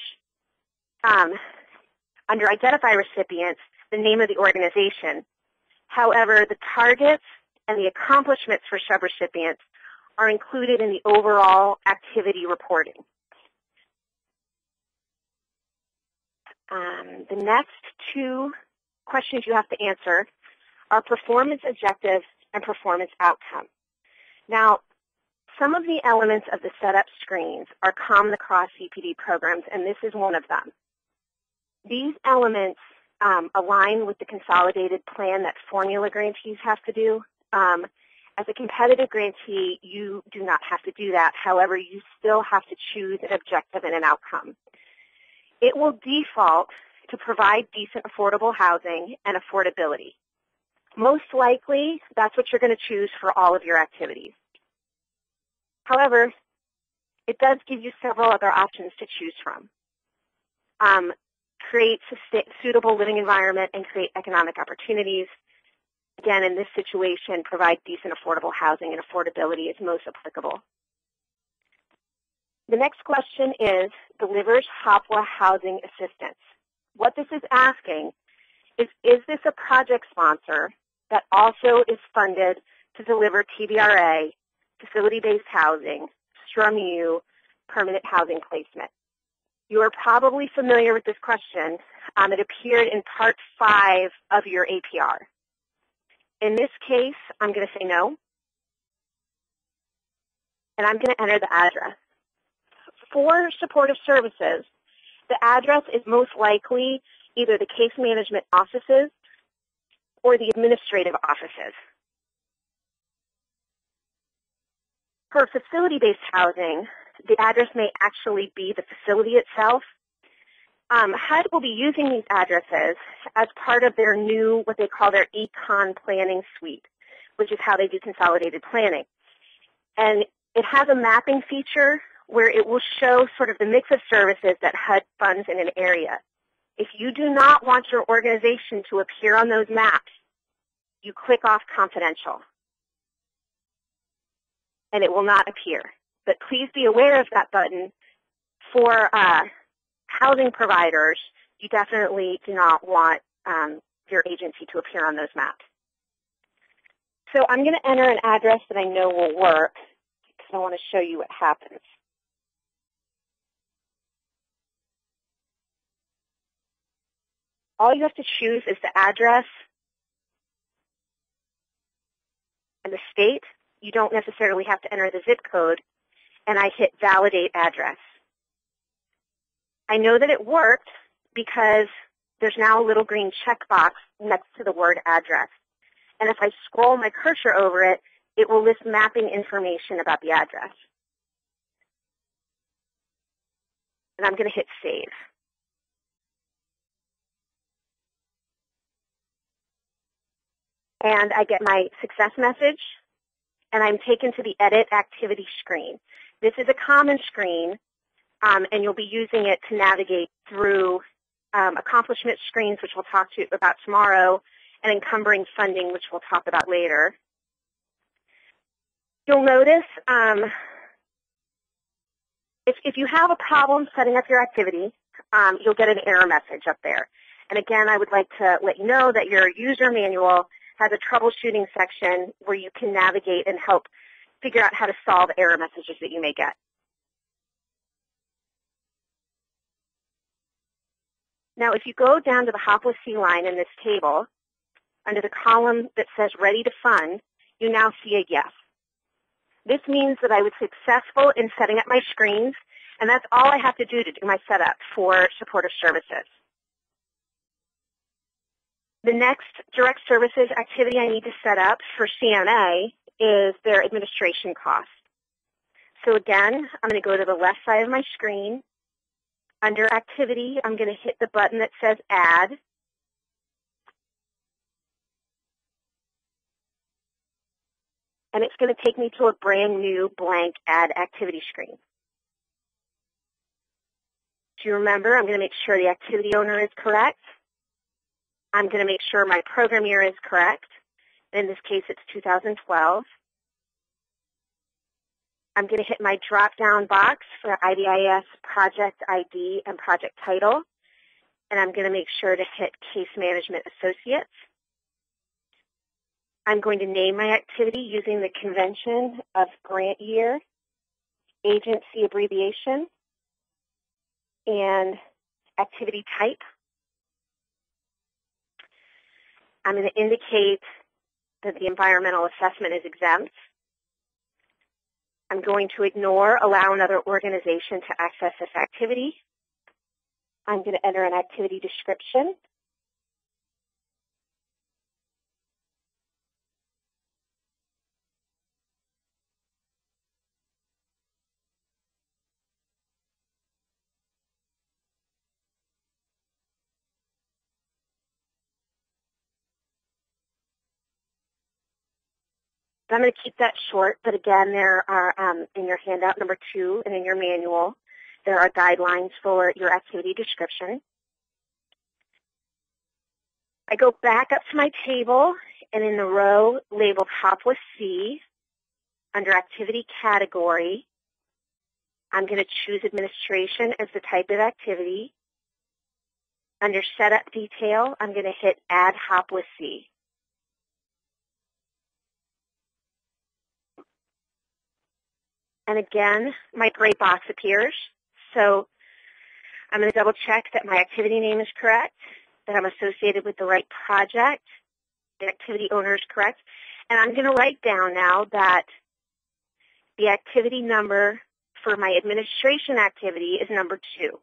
A: under Identify Recipients the name of the organization. However, the targets and the accomplishments for subrecipients are included in the overall activity reporting. The next two questions you have to answer are performance objectives and performance outcome. Now, some of the elements of the setup screens are common across CPD programs, and this is one of them. These elements align with the consolidated plan that formula grantees have to do. As a competitive grantee, you do not have to do that. However, you still have to choose an objective and an outcome. It will default to provide decent, affordable housing and affordability. Most likely, that's what you're going to choose for all of your activities. However, it does give you several other options to choose from. Create suitable living environment and create economic opportunities. Again, in this situation, provide decent, affordable housing, and affordability is most applicable. The next question is, delivers HOPWA housing assistance? What this is asking is this a project sponsor that also is funded to deliver TBRA, facility-based housing, STRUMU, permanent housing placement? You are probably familiar with this question. It appeared in Part 5 of your APR. In this case, I'm going to say no, and I'm going to enter the address. For supportive services, the address is most likely either the case management offices or the administrative offices. For facility-based housing, the address may actually be the facility itself. HUD will be using these addresses as part of their new, what they call their Econ Planning Suite, which is how they do consolidated planning. And it has a mapping feature where it will show sort of the mix of services that HUD funds in an area. If you do not want your organization to appear on those maps, you click off confidential, and it will not appear. But please be aware of that button. For housing providers, you definitely do not want your agency to appear on those maps. So I'm going to enter an address that I know will work because I want to show you what happens. All you have to choose is the address and the state. You don't necessarily have to enter the zip code, and I hit Validate Address. I know that it worked because there's now a little green checkbox next to the word address. And if I scroll my cursor over it, it will list mapping information about the address. And I'm going to hit Save. And I get my success message, and I'm taken to the Edit Activity screen. This is a common screen, and you'll be using it to navigate through accomplishment screens, which we'll talk to about tomorrow, and encumbering funding, which we'll talk about later. You'll notice if you have a problem setting up your activity, you'll get an error message up there. And again, I would like to let you know that your user manual has a troubleshooting section where you can navigate and help figure out how to solve error messages that you may get. Now, if you go down to the HOPWA C line in this table, under the column that says Ready to Fund, you now see a yes. This means that I was successful in setting up my screens, and that's all I have to do my setup for supportive services. The next direct services activity I need to set up for CMA is their administration cost. So again, I'm going to go to the left side of my screen. Under Activity, I'm going to hit the button that says Add. And it's going to take me to a brand new blank Add Activity screen. Do you remember, I'm going to make sure the activity owner is correct. I'm going to make sure my program year is correct. In this case, it's 2012. I'm going to hit my drop-down box for IDIS project ID and project title, and I'm going to make sure to hit Case Management Associates. I'm going to name my activity using the convention of grant year, agency abbreviation, and activity type. I'm going to indicate that the environmental assessment is exempt. I'm going to ignore allow another organization to access this activity. I'm going to enter an activity description. I'm going to keep that short, but again, there are, in your handout number 2 and in your manual, there are guidelines for your activity description. I go back up to my table, and in the row labeled HOPWA C, under Activity Category, I'm going to choose Administration as the type of activity. Under Setup Detail, I'm going to hit Add HOPWA C. And again, my gray box appears. So I'm going to double check that my activity name is correct, that I'm associated with the right project, the activity owner is correct. And I'm going to write down now that the activity number for my administration activity is number 2.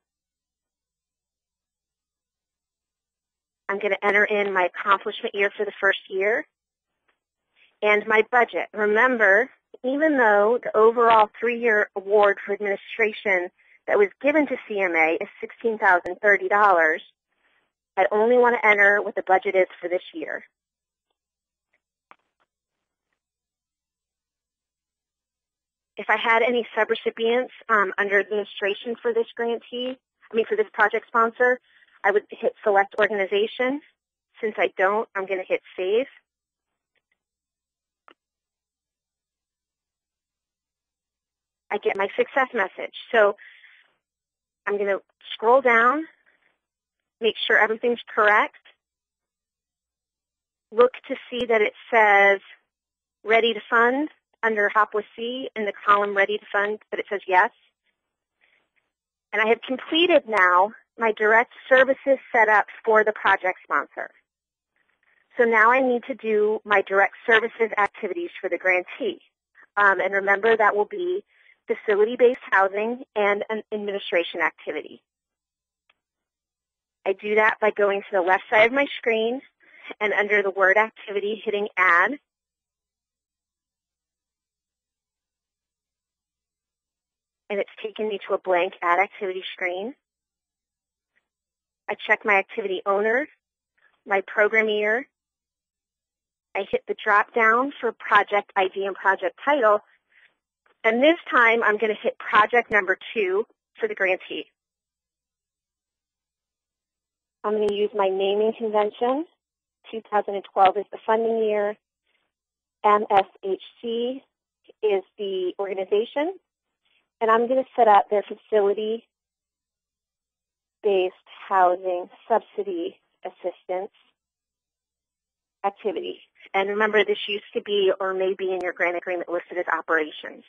A: I'm going to enter in my accomplishment year for the first year and my budget. Remember, even though the overall 3-year award for administration that was given to CMA is $16,030, I only want to enter what the budget is for this year. If I had any subrecipients under administration for this for this project sponsor, I would hit Select Organization. Since I don't, I'm going to hit Save. I get my success message. So I'm going to scroll down, make sure everything's correct, look to see that it says Ready to Fund under HOPWA C in the column Ready to Fund, that it says yes. And I have completed now my direct services setup for the project sponsor. So now I need to do my direct services activities for the grantee. And remember, that will be facility-based housing and an administration activity. I do that by going to the left side of my screen and under the word activity, hitting Add. And it's taken me to a blank Add Activity screen. I check my activity owner, my program year. I hit the drop-down for project ID and project title. And this time, I'm going to hit project number 2 for the grantee. I'm going to use my naming convention. 2012 is the funding year. MSHC is the organization. And I'm going to set up their facility-based housing subsidy assistance activity. And remember, this used to be or may be in your grant agreement listed as operations.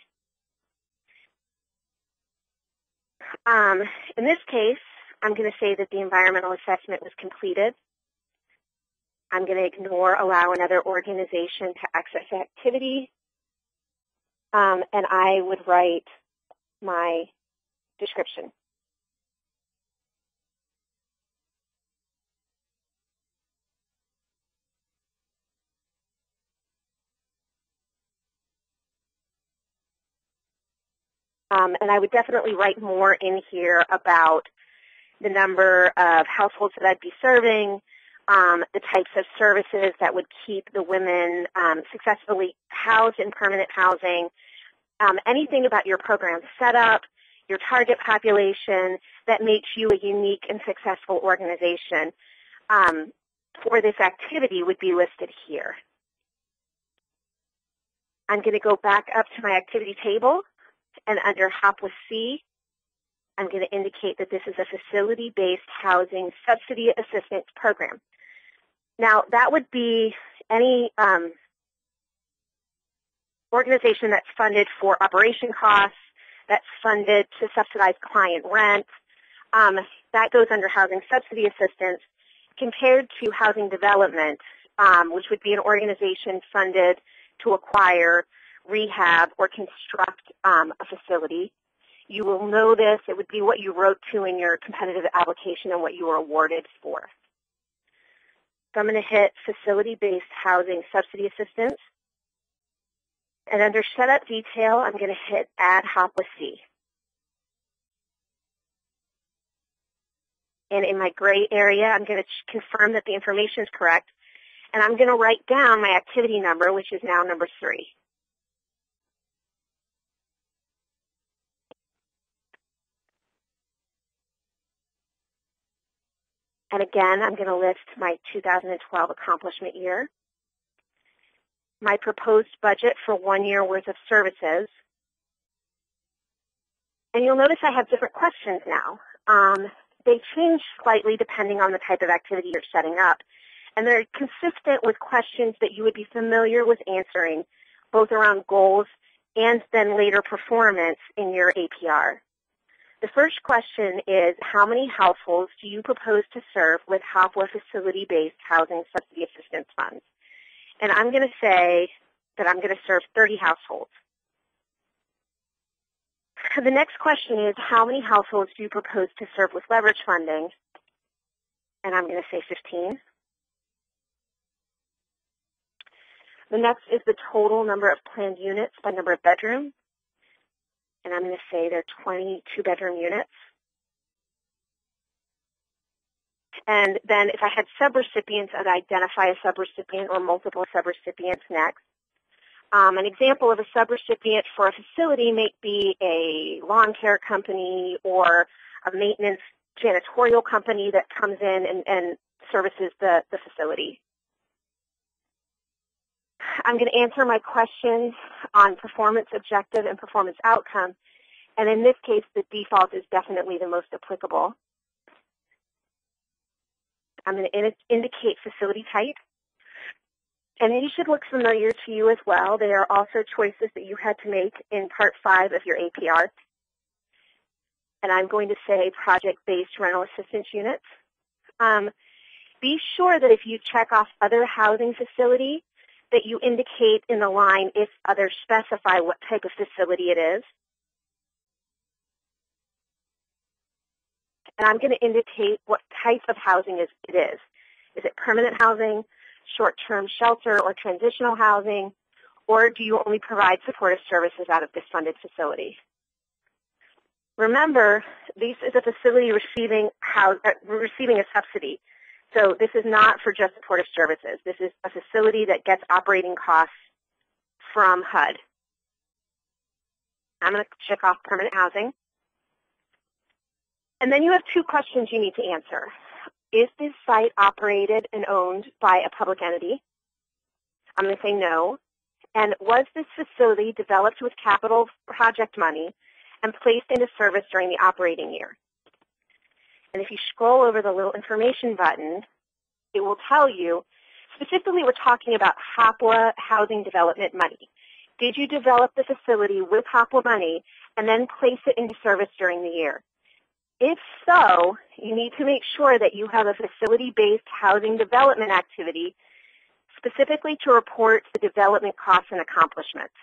A: In this case, I'm going to say that the environmental assessment was completed. I'm going to ignore allow another organization to access activity. And I would write my description. And I would definitely write more in here about the number of households that I'd be serving, the types of services that would keep the women successfully housed in permanent housing, anything about your program setup, your target population that makes you a unique and successful organization for this activity would be listed here. I'm going to go back up to my activity table, and under HOPWA C, I'm going to indicate that this is a facility-based housing subsidy assistance program. Now, that would be any organization that's funded for operation costs, that's funded to subsidize client rent. That goes under housing subsidy assistance, compared to housing development, which would be an organization funded to acquire, rehab, or construct a facility. You will know this. It would be what you wrote to in your competitive application and what you were awarded for. So I'm going to hit Facility-Based Housing Subsidy Assistance. And under Setup Detail, I'm going to hit Add HOPWA C. And in my gray area, I'm going to confirm that the information is correct. And I'm going to write down my activity number, which is now number 3. And again, I'm going to list my 2012 accomplishment year, my proposed budget for 1 year worth of services. And you'll notice I have different questions now. They change slightly depending on the type of activity you're setting up. And they're consistent with questions that you would be familiar with answering, both around goals and then later performance in your APR. The first question is, how many households do you propose to serve with HOPWA facility-based housing subsidy assistance funds? And I'm going to say that I'm going to serve 30 households. The next question is, how many households do you propose to serve with leverage funding? And I'm going to say 15. The next is the total number of planned units by number of bedrooms. And I'm going to say there are 20 two-bedroom units. And then if I had subrecipients, I'd identify a subrecipient or multiple subrecipients next. An example of a subrecipient for a facility may be a lawn care company or a maintenance janitorial company that comes in and services the facility. I'm going to answer my questions on performance objective and performance outcome. And in this case, the default is definitely the most applicable. I'm going to indicate facility type. And these should look familiar to you as well. They are also choices that you had to make in Part 5 of your APR. And I'm going to say project-based rental assistance units. Be sure that if you check off other housing facility, that you indicate in the line if others specify what type of facility it is. And I'm going to indicate what type of housing it is. Is it permanent housing, short-term shelter, or transitional housing, or do you only provide supportive services out of this funded facility? Remember, this is a facility receiving a subsidy. So this is not for just supportive services. This is a facility that gets operating costs from HUD. I'm going to check off permanent housing. And then you have two questions you need to answer. Is this site operated and owned by a public entity? I'm going to say no. And was this facility developed with capital project money and placed into service during the operating year? And if you scroll over the little information button, it will tell you, specifically we're talking about HOPWA housing development money. Did you develop the facility with HOPWA money and then place it into service during the year? If so, you need to make sure that you have a facility-based housing development activity specifically to report the development costs and accomplishments.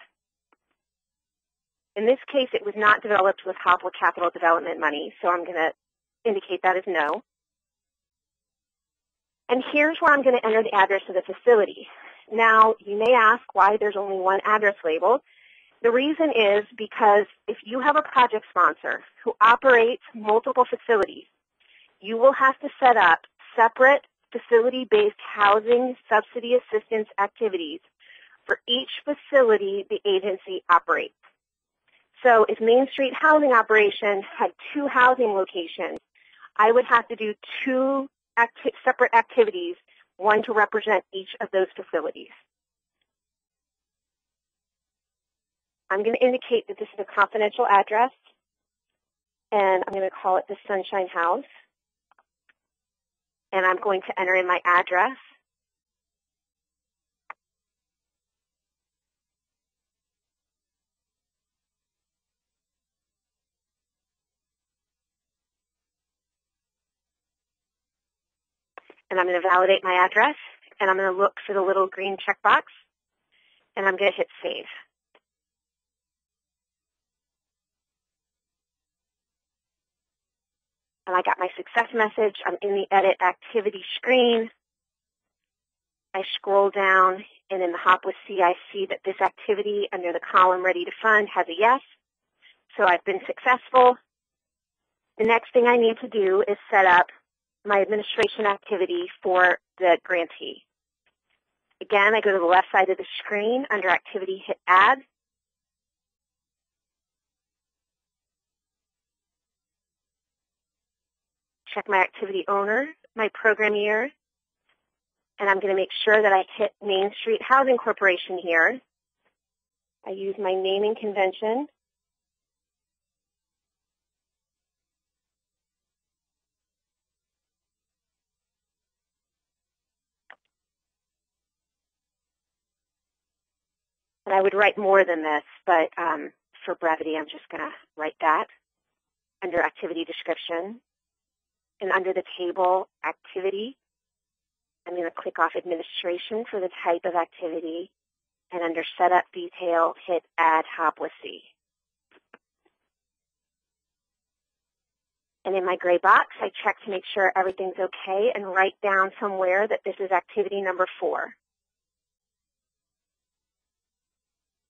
A: In this case, it was not developed with HOPWA capital development money, so I'm going to indicate that as no. And here's where I'm going to enter the address of the facility. Now, you may ask why there's only one address labeled. The reason is because if you have a project sponsor who operates multiple facilities, you will have to set up separate facility-based housing subsidy assistance activities for each facility the agency operates. So if Main Street Housing Operation had 2 housing locations, I would have to do 2 separate activities, one to represent each of those facilities. I'm going to indicate that this is a confidential address, and I'm going to call it the Sunshine House. And I'm going to enter in my address. And I'm going to validate my address, and I'm going to look for the little green checkbox, and I'm going to hit Save. And I got my success message. I'm in the Edit Activity screen. I scroll down, and in the HOPWA C, I see that this activity under the column Ready to Fund has a yes. So I've been successful. The next thing I need to do is set up my administration activity for the grantee. Again, I go to the left side of the screen. Under Activity, hit Add. Check my activity owner, my program year, and I'm going to make sure that I hit Main Street Housing Corporation here. I use my naming convention. And I would write more than this, but for brevity, I'm just going to write that under Activity Description. And under the table Activity, I'm going to click off Administration for the type of activity. And under Setup Detail, hit Add HOPWA C. And in my gray box, I check to make sure everything's okay and write down somewhere that this is activity number 4.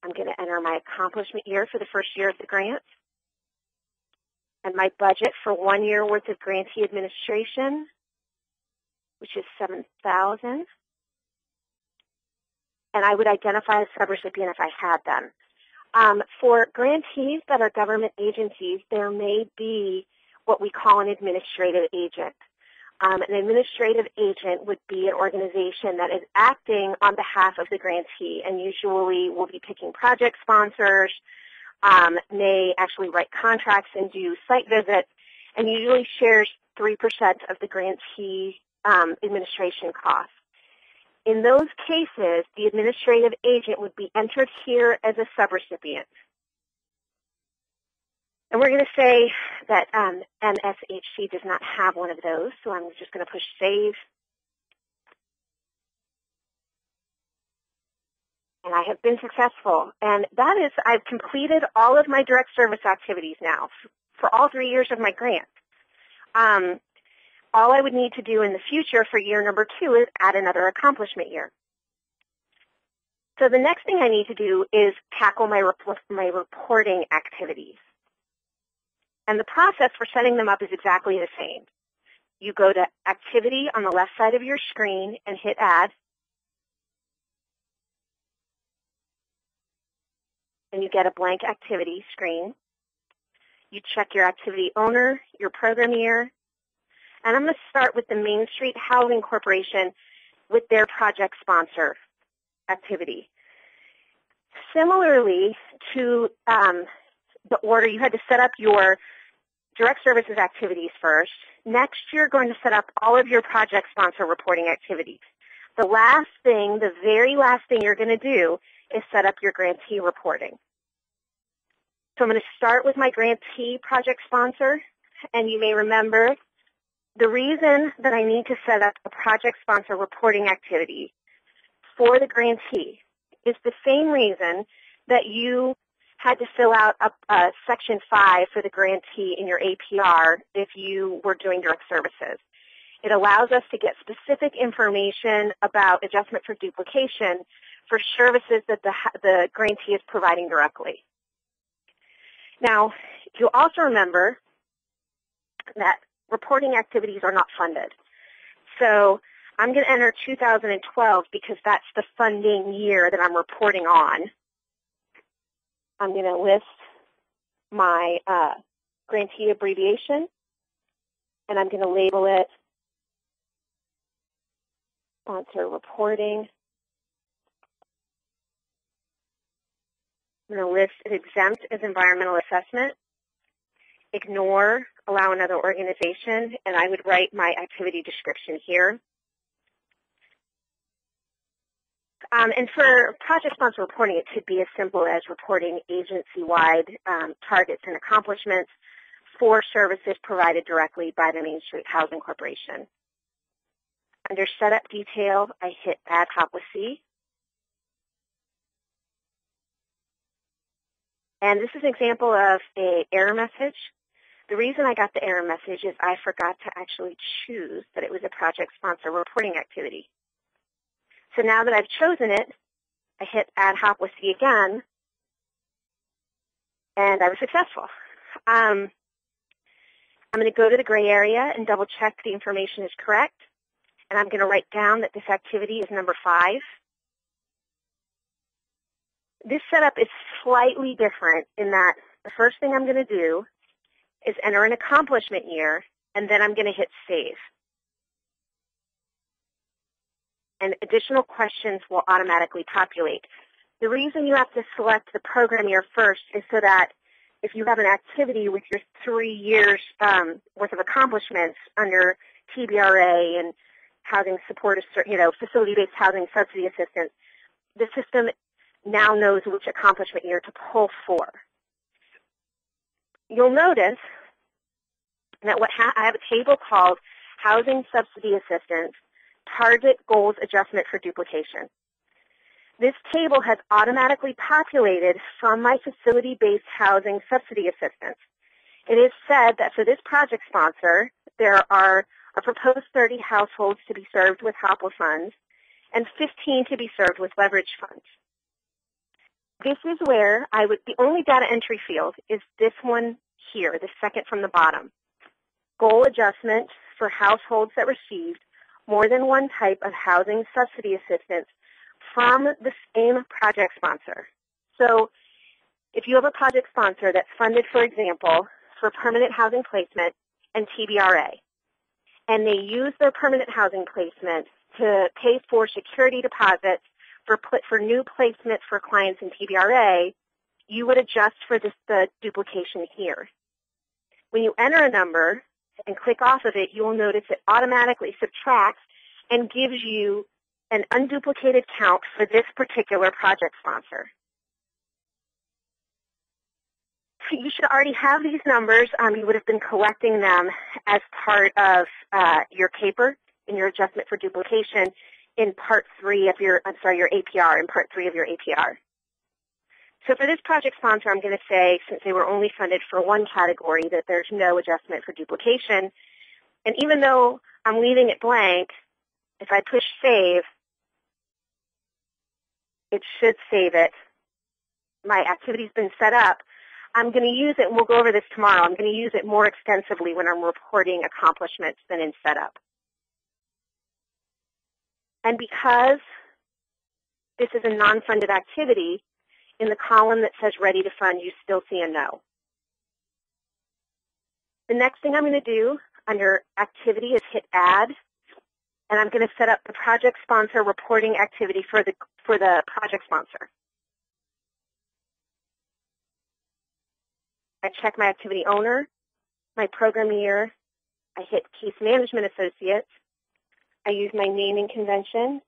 A: I'm going to enter my accomplishment year for the first year of the grant, and my budget for 1 year worth of grantee administration, which is $7,000. And I would identify a subrecipient if I had them. For grantees that are government agencies, there may be what we call an administrative agent. An administrative agent would be an organization that is acting on behalf of the grantee and usually will be picking project sponsors, may actually write contracts and do site visits, and usually shares 3% of the grantee administration costs. In those cases, the administrative agent would be entered here as a subrecipient. And we're going to say that NSHC does not have one of those, so I'm just going to push save. And I have been successful. And that is, I've completed all of my direct service activities now for all 3 years of my grant. All I would need to do in the future for year number 2 is add another accomplishment year. So the next thing I need to do is tackle my reporting activities. And the process for setting them up is exactly the same. You go to Activity on the left side of your screen and hit Add. And you get a blank activity screen. You check your activity owner, your program year, and I'm going to start with the Main Street Housing Corporation with their project sponsor activity. Similarly to the order, you had to set up your direct services activities first. Next, you're going to set up all of your project sponsor reporting activities. The last thing, the very last thing you're going to do is set up your grantee reporting. So I'm going to start with my grantee project sponsor, and you may remember the reason that I need to set up a project sponsor reporting activity for the grantee is the same reason that you had to fill out Section 5 for the grantee in your APR if you were doing direct services. It allows us to get specific information about adjustment for duplication for services that the grantee is providing directly. Now, you'll also remember that reporting activities are not funded. So I'm going to enter 2012 because that's the funding year that I'm reporting on. I'm going to list my grantee abbreviation, and I'm going to label it sponsor reporting. I'm going to list it exempt as environmental assessment, ignore, allow another organization, and I would write my activity description here. And for project sponsor reporting, it could be as simple as reporting agency-wide targets and accomplishments for services provided directly by the Main Street Housing Corporation. Under Setup Detail, I hit Add HOPWA C. And this is an example of an error message. The reason I got the error message is I forgot to actually choose that it was a project sponsor reporting activity. So now that I've chosen it, I hit Add HOPWA C again, and I was successful. I'm going to go to the gray area and double check the information is correct, and I'm going to write down that this activity is number 5. This setup is slightly different in that the first thing I'm going to do is enter an accomplishment year, and then I'm going to hit Save. And additional questions will automatically populate. The reason you have to select the program year first is so that if you have an activity with your 3 years worth of accomplishments under TBRA and housing support, facility-based housing subsidy assistance, the system now knows which accomplishment year to pull for. You'll notice that I have a table called Housing Subsidy Assistance, Target Goals Adjustment for Duplication. This table has automatically populated from my facility-based housing subsidy assistance. It is said that for this project sponsor, there are a proposed 30 households to be served with HOPWA funds and 15 to be served with leverage funds. This is where the only data entry field is this one here, the second from the bottom. Goal adjustment for households that received more than one type of housing subsidy assistance from the same project sponsor. So if you have a project sponsor that's funded, for example, for permanent housing placement and TBRA, and they use their permanent housing placement to pay for security deposits for new placement for clients in TBRA, you would adjust for the duplication here. When you enter a number and click off of it, you will notice it automatically subtracts and gives you an unduplicated count for this particular project sponsor. You should already have these numbers. You would have been collecting them as part of your paper in your adjustment for duplication in part 3 of your APR, in part 3 of your APR. So for this project sponsor, I'm going to say, since they were only funded for one category, that there's no adjustment for duplication. And even though I'm leaving it blank, if I push save, it should save it. My activity's been set up. I'm going to use it, and we'll go over this tomorrow, I'm going to use it more extensively when I'm reporting accomplishments than in setup. And because this is a non-funded activity, in the column that says ready to fund, you still see a no. The next thing I'm going to do under activity is hit add, and I'm going to set up the project sponsor reporting activity for the project sponsor. I check my activity owner, my program year, I hit case management associates, I use my naming convention,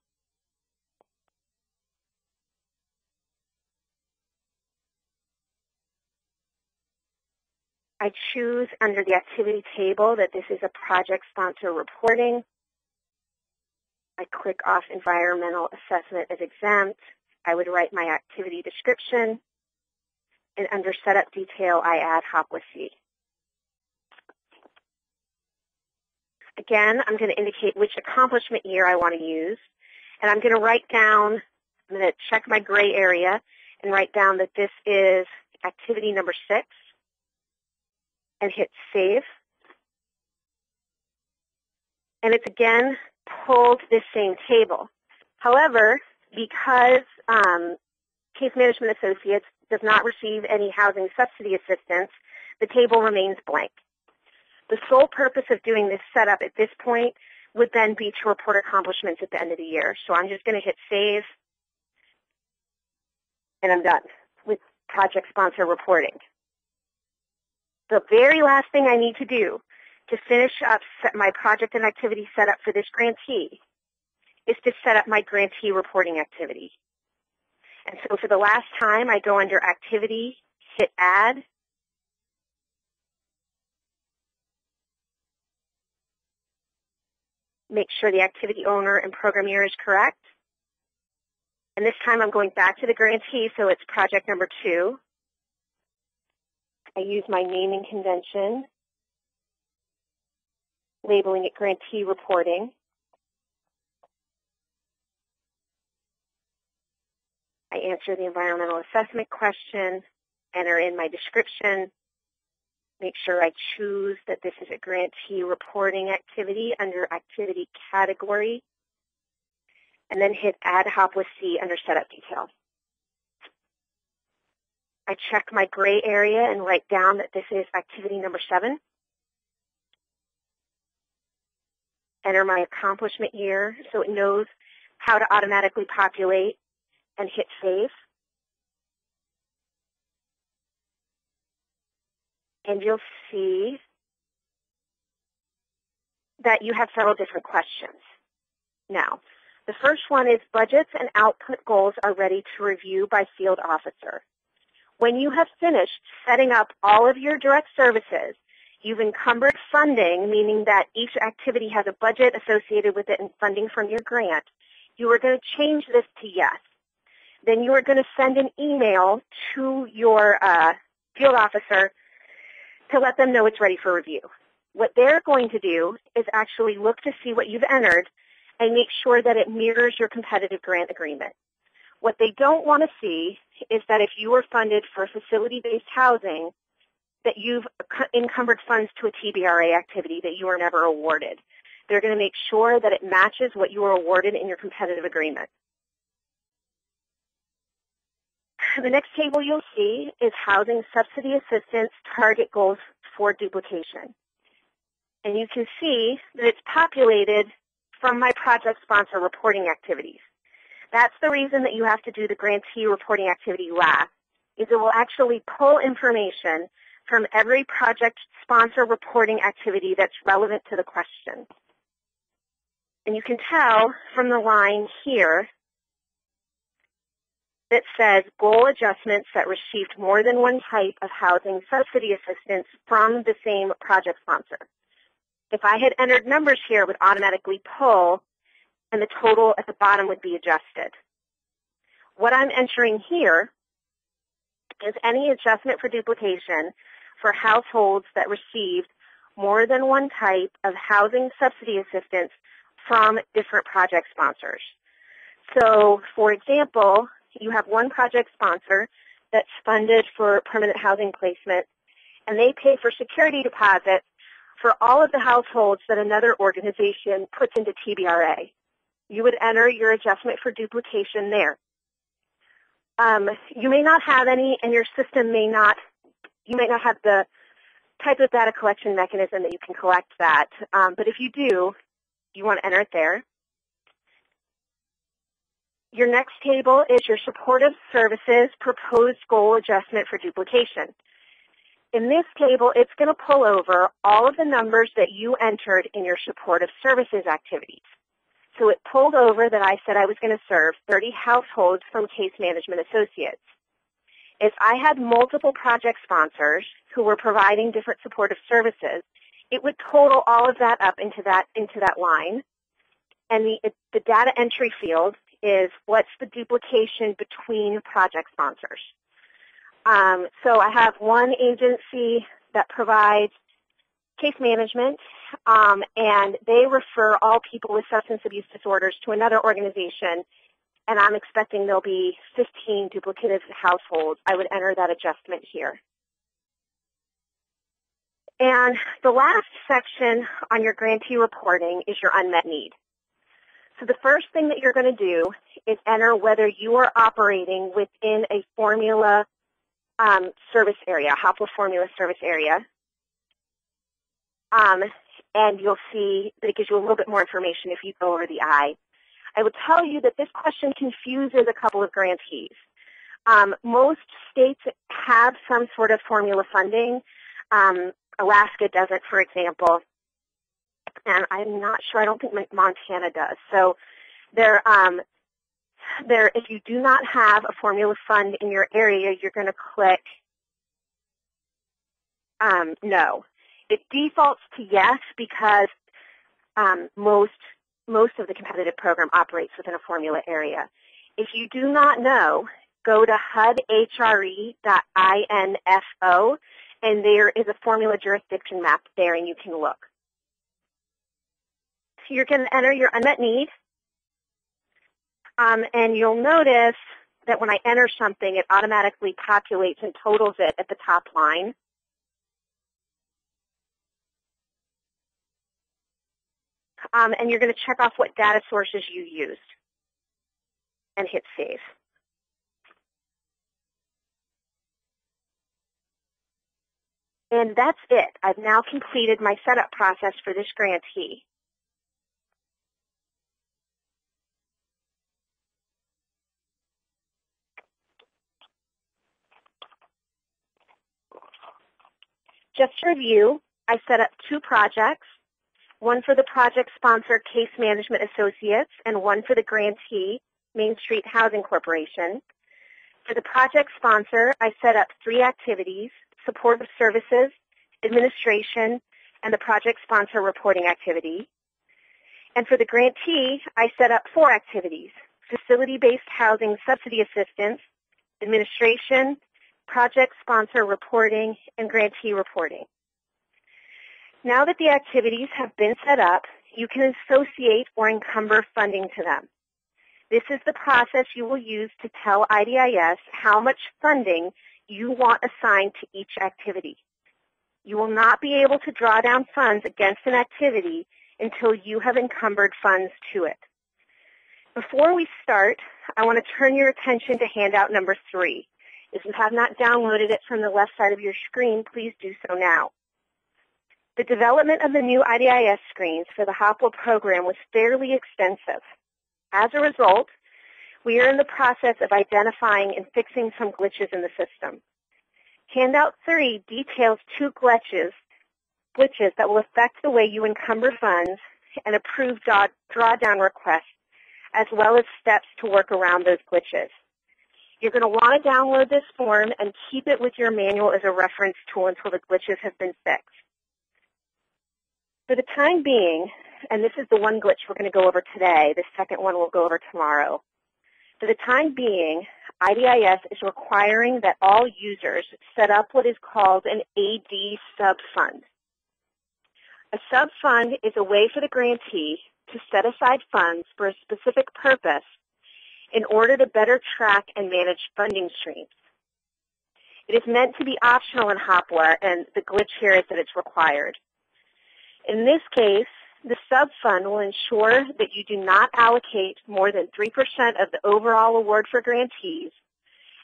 A: I choose under the activity table that this is a project sponsor reporting. I click off environmental assessment as exempt. I would write my activity description. And under setup detail, I add HOPWA-C. Again, I'm going to indicate which accomplishment year I want to use. And I'm going to write down, I'm going to check my gray area and write down that this is activity number 6. And hit save. And it's again pulled this same table. However, because Case Management Associates does not receive any housing subsidy assistance, the table remains blank. The sole purpose of doing this setup at this point would then be to report accomplishments at the end of the year. So I'm just going to hit save, and I'm done with project sponsor reporting. The very last thing I need to do to finish up my project and activity setup for this grantee is to set up my grantee reporting activity. And so for the last time, I go under activity, hit add, make sure the activity owner and program year is correct. And this time I'm going back to the grantee, so it's project number 2. I use my naming convention, labeling it grantee reporting. I answer the environmental assessment question, enter in my description, make sure I choose that this is a grantee reporting activity under activity category, and then hit add HOPWA-C under setup detail. I check my gray area and write down that this is activity number 7. Enter my accomplishment year so it knows how to automatically populate, and hit save. And you'll see that you have several different questions. Now, the first one is budgets and output goals are ready to review by field officer. When you have finished setting up all of your direct services, you've encumbered funding, meaning that each activity has a budget associated with it and funding from your grant. You are going to change this to yes. Then you are going to send an email to your field officer to let them know it's ready for review. What they're going to do is actually look to see what you've entered and make sure that it mirrors your competitive grant agreement. What they don't want to see is that if you were funded for facility-based housing, that you've encumbered funds to a TBRA activity that you were never awarded. They're going to make sure that it matches what you were awarded in your competitive agreement. The next table you'll see is Housing Subsidy Assistance Target Goals for Duplication. And you can see that it's populated from my project sponsor reporting activities. That's the reason that you have to do the grantee reporting activity last, is it will actually pull information from every project sponsor reporting activity that's relevant to the question. And you can tell from the line here that says goal adjustments that received more than one type of housing subsidy assistance from the same project sponsor. If I had entered numbers here, it would automatically pull, and the total at the bottom would be adjusted. What I'm entering here is any adjustment for duplication for households that received more than one type of housing subsidy assistance from different project sponsors. So, for example, you have one project sponsor that's funded for permanent housing placement, and they pay for security deposits for all of the households that another organization puts into TBRA. You would enter your adjustment for duplication there. You may not have any, and your system you may not have the type of data collection mechanism that you can collect that. But if you do, you want to enter it there. Your next table is your supportive services proposed goal adjustment for duplication. In this table, it's going to pull over all of the numbers that you entered in your supportive services activities. So it pulled over that I said I was going to serve 30 households from Case Management Associates. If I had multiple project sponsors who were providing different supportive services, it would total all of that up into that line. And the data entry field is what's the duplication between project sponsors. So I have one agency that provides case management, and they refer all people with substance abuse disorders to another organization, and I'm expecting there'll be 15 duplicative households. I would enter that adjustment here. And the last section on your grantee reporting is your unmet need. So the first thing that you're going to do is enter whether you are operating within a formula service area, HOPWA formula service area. And you'll see that it gives you a little bit more information if you go over the I. I will tell you that this question confuses a couple of grantees. Most states have some sort of formula funding. Alaska doesn't, for example. And I'm not sure, I don't think Montana does. So if you do not have a formula fund in your area, you're going to click no. It defaults to yes because most of the competitive program operates within a formula area. If you do not know, go to hudhre.info, and there is a formula jurisdiction map there, and you can look. So you're going to enter your unmet need, and you'll notice that when I enter something, it automatically populates and totals it at the top line. And you're going to check off what data sources you used and hit Save. And that's it. I've now completed my setup process for this grantee. Just to review, I set up 2 projects, one for the project sponsor Case Management Associates and one for the grantee Main Street Housing Corporation. For the project sponsor, I set up 3 activities: supportive services, administration, and the project sponsor reporting activity. And for the grantee, I set up 4 activities: facility-based housing subsidy assistance, administration, project sponsor reporting, and grantee reporting. Now that the activities have been set up, you can associate or encumber funding to them. This is the process you will use to tell IDIS how much funding you want assigned to each activity. You will not be able to draw down funds against an activity until you have encumbered funds to it. Before we start, I want to turn your attention to handout number 3. If you have not downloaded it from the left side of your screen, please do so now. The development of the new IDIS screens for the HOPWA program was fairly extensive. As a result, we are in the process of identifying and fixing some glitches in the system. Handout 3 details 2 glitches that will affect the way you encumber funds and approve drawdown requests, as well as steps to work around those glitches. You're going to want to download this form and keep it with your manual as a reference tool until the glitches have been fixed. For the time being, and this is the one glitch we're going to go over today, the second one we'll go over tomorrow. For the time being, IDIS is requiring that all users set up what is called an AD sub-fund. A sub-fund is a way for the grantee to set aside funds for a specific purpose in order to better track and manage funding streams. It is meant to be optional in HOPWA, and the glitch here is that it's required. In this case, the sub-fund will ensure that you do not allocate more than 3% of the overall award for grantees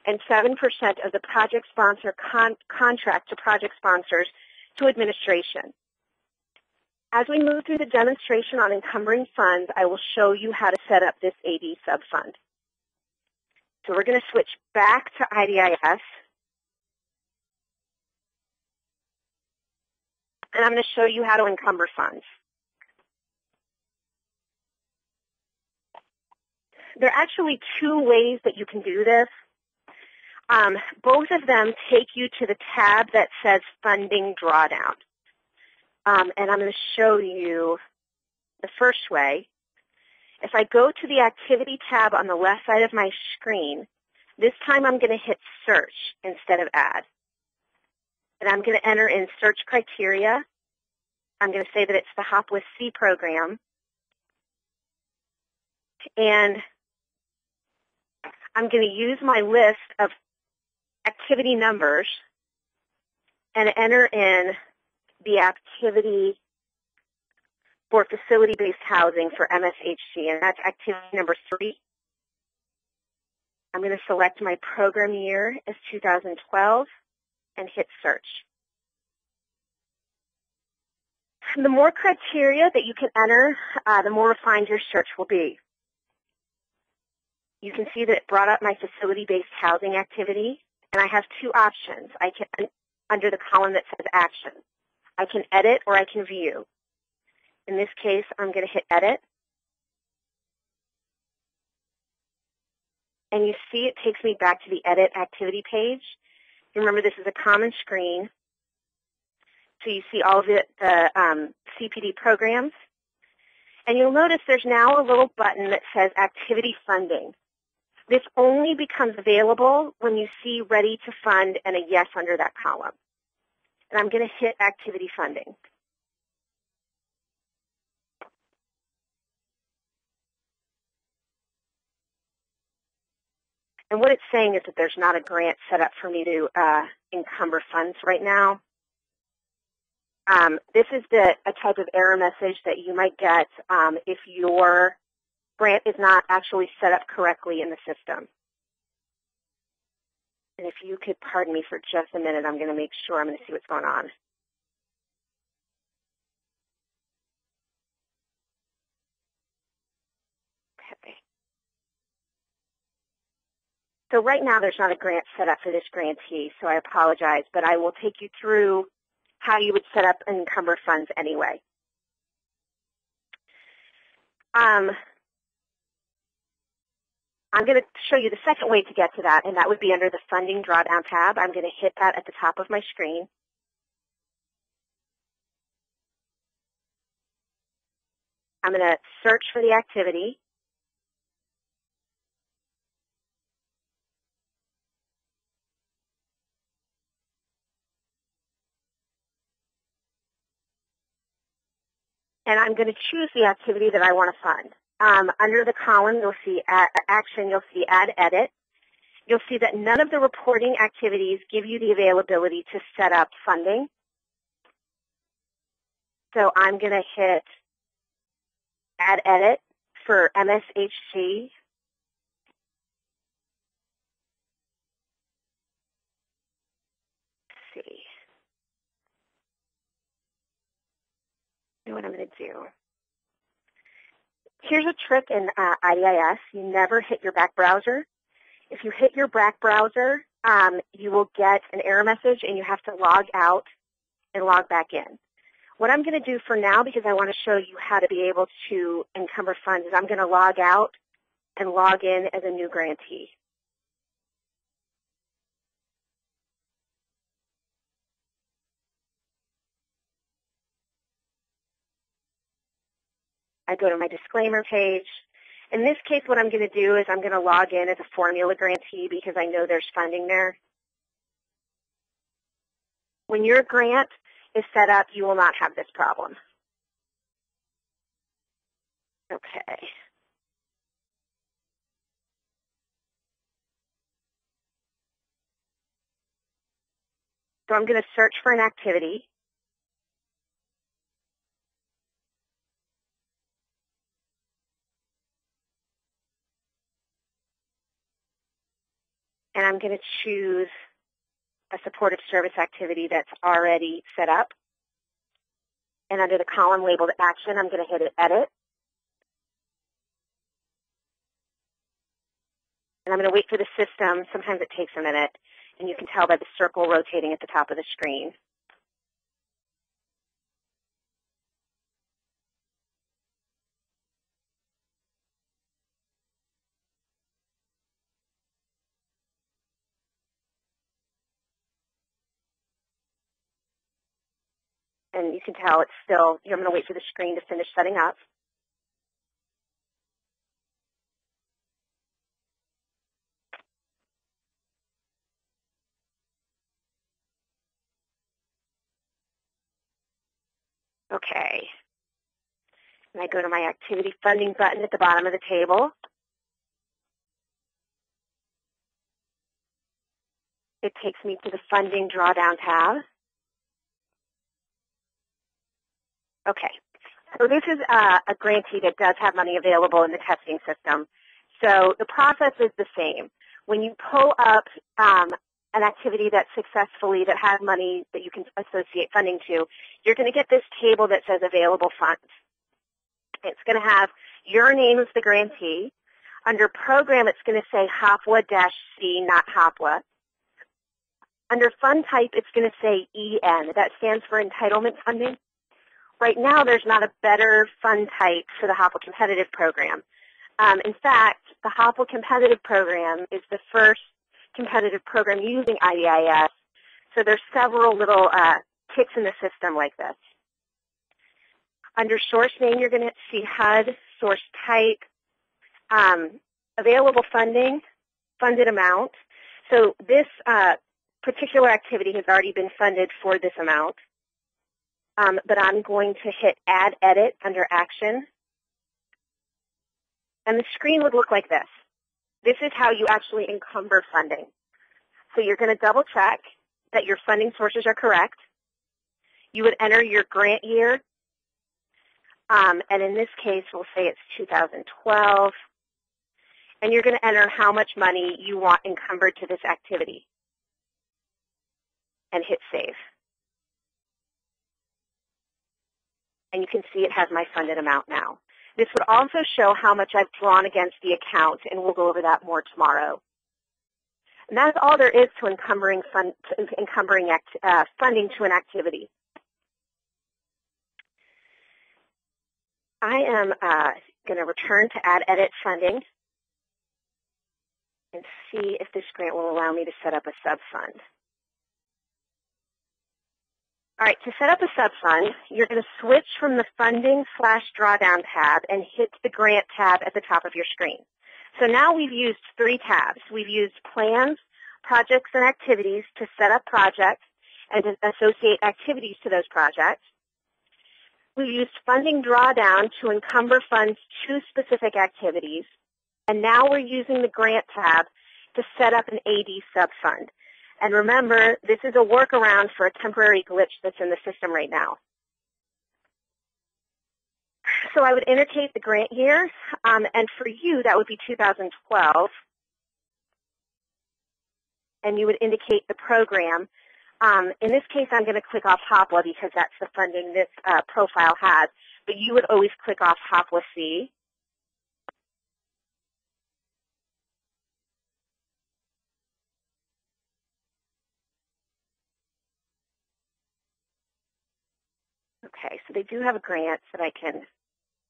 A: and 7% of the project sponsor contract to project sponsors to administration. As we move through the demonstration on encumbering funds, I will show you how to set up this AD sub-fund. So we're going to switch back to IDIS. And I'm going to show you how to encumber funds. There are actually 2 ways that you can do this. Both of them take you to the tab that says Funding Drawdown. And I'm going to show you the first way. If I go to the Activity tab on the left side of my screen, this time I'm going to hit Search instead of Add. And I'm going to enter in search criteria. I'm going to say that it's the HOPWA C program. And I'm going to use my list of activity numbers and enter in the activity for facility-based housing for MSHC, and that's activity number 3. I'm going to select my program year as 2012 and hit search. The more criteria that you can enter, the more refined your search will be. You can see that it brought up my facility-based housing activity, and I have 2 options. I can, under the column that says Action, I can edit or I can view. In this case, I'm going to hit Edit. And you see it takes me back to the Edit Activity page. Remember, this is a common screen. So you see all of the CPD programs. And you'll notice there's now a little button that says Activity Funding. This only becomes available when you see Ready to Fund and a yes under that column. And I'm going to hit Activity Funding. And what it's saying is that there's not a grant set up for me to encumber funds right now. This is a type of error message that you might get if your grant is not actually set up correctly in the system. And if you could pardon me for just a minute, I'm going to make sure I'm going to see what's going on. Okay. So right now there's not a grant set up for this grantee, so I apologize, but I will take you through how you would set up and encumber funds anyway. I'm going to show you the second way to get to that, and that would be under the Funding Drawdown tab. I'm going to hit that at the top of my screen. I'm going to search for the activity. And I'm going to choose the activity that I want to fund. under the column, you'll see action, you'll see add edit. You'll see that none of the reporting activities give you the availability to set up funding. So I'm going to hit add edit for MSHC. Let's see. You know what I'm going to do? Here's a trick in IDIS. You never hit your back browser. If you hit your back browser, you will get an error message and you have to log out and log back in. What I'm going to do for now, because I want to show you how to be able to encumber funds, is I'm going to log out and log in as a new grantee. I go to my disclaimer page. In this case, what I'm going to do is I'm going to log in as a formula grantee because I know there's funding there. When your grant is set up, you will not have this problem. Okay. So I'm going to search for an activity. And I'm going to choose a supportive service activity that's already set up. And under the column labeled action, I'm going to hit edit. And I'm going to wait for the system. Sometimes it takes a minute. And you can tell by the circle rotating at the top of the screen. And you can tell it's still, I'm going to wait for the screen to finish setting up. Okay. And I go to my activity funding button at the bottom of the table. It takes me to the funding drawdown tab. Okay. So this is a grantee that does have money available in the testing system. So the process is the same. When you pull up an activity that has money that you can associate funding to, you're going to get this table that says available funds. It's going to have your name as the grantee. Under program, it's going to say HOPWA-C, not HOPWA. Under fund type, it's going to say EN. That stands for entitlement funding. Right now, there's not a better fund type for the HOPWA competitive program. In fact, the HOPWA competitive program is the first competitive program using IDIS. So there's several little ticks in the system like this. Under source name, you're going to see HUD, source type, available funding, funded amount. So this particular activity has already been funded for this amount. But I'm going to hit add edit under action. And the screen would look like this. This is how you actually encumber funding. So you're going to double check that your funding sources are correct. You would enter your grant year. And in this case, we'll say it's 2012. And you're going to enter how much money you want encumbered to this activity. And hit save. And you can see it has my funded amount now. This would also show how much I've drawn against the account, and we'll go over that more tomorrow. And that's all there is to encumbering funding to an activity. I am going to return to add edit funding and see if this grant will allow me to set up a sub-fund. All right, to set up a sub-fund, you're going to switch from the funding/drawdown tab and hit the grant tab at the top of your screen. So now we've used 3 tabs. We've used plans, projects, and activities to set up projects and to associate activities to those projects. We used funding drawdown to encumber funds to specific activities, and now we're using the Grant tab to set up an AD subfund. And remember, this is a workaround for a temporary glitch that's in the system right now. So I would annotate the grant year, and for you, that would be 2012. And you would indicate the program. In this case, I'm going to click off HOPWA because that's the funding this profile has, but you would always click off HOPWA C. Okay, so they do have a grant that I can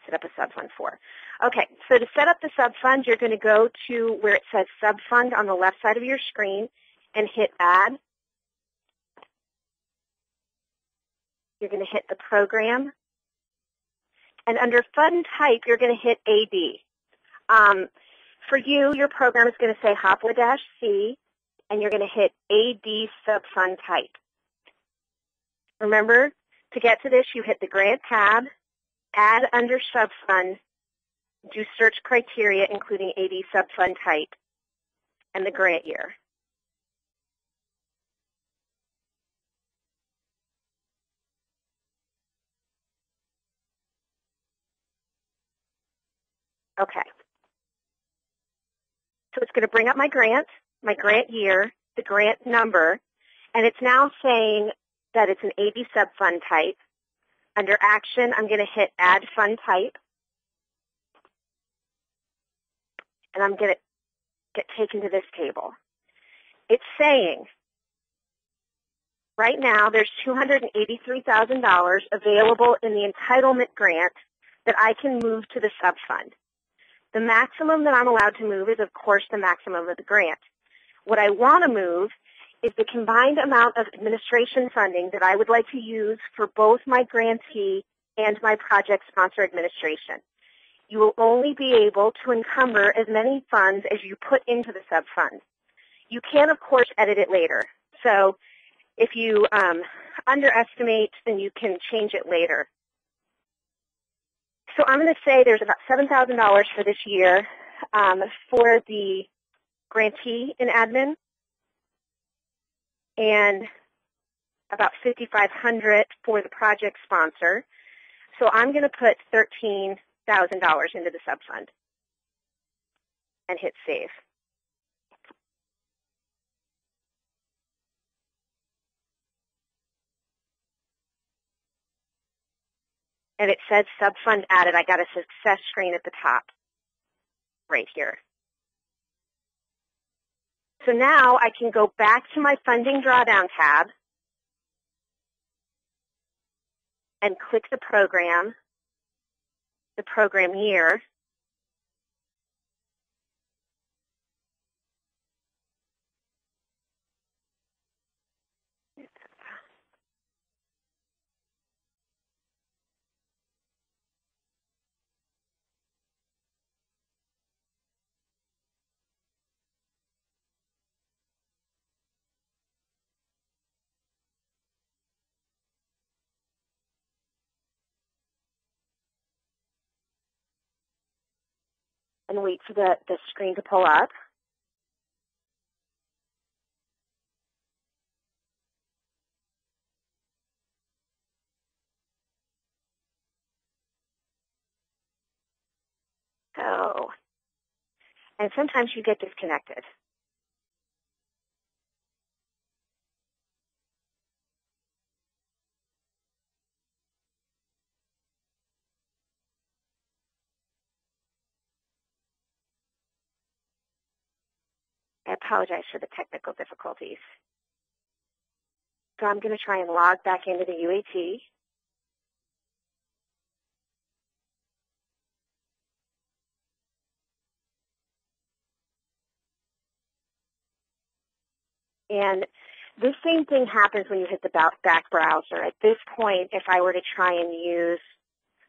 A: set up a subfund for. Okay, so to set up the subfund, you're going to go to where it says subfund on the left side of your screen and hit add. You're going to hit the program. And under fund type, you're going to hit AD. For you, your program is going to say HOPWA-C, and you're going to hit AD subfund type. Remember, to get to this, you hit the grant tab, add under subfund, do search criteria, including AD subfund type, and the grant year. Okay. So it's going to bring up my grant year, the grant number, and it's now saying that it's an AD subfund type. Under action, I'm going to hit add fund type, and I'm going to get taken to this table. It's saying right now there's $283,000 available in the entitlement grant that I can move to the subfund. The maximum that I'm allowed to move is, of course, the maximum of the grant. What I want to move is the combined amount of administration funding that I would like to use for both my grantee and my project sponsor administration. You will only be able to encumber as many funds as you put into the subfund. You can, of course, edit it later. So if you underestimate, then you can change it later. So I'm going to say there's about $7,000 for this year for the grantee in admin, and about $5,500 for the project sponsor. So I'm going to put $13,000 into the subfund and hit save. And it says subfund added. I got a success screen at the top right here. So now I can go back to my funding drawdown tab and click the program year, and wait for the screen to pull up. So, and sometimes you get disconnected. I apologize for the technical difficulties. So I'm going to try and log back into the UAT. And this same thing happens when you hit the back browser. At this point, if I were to try and use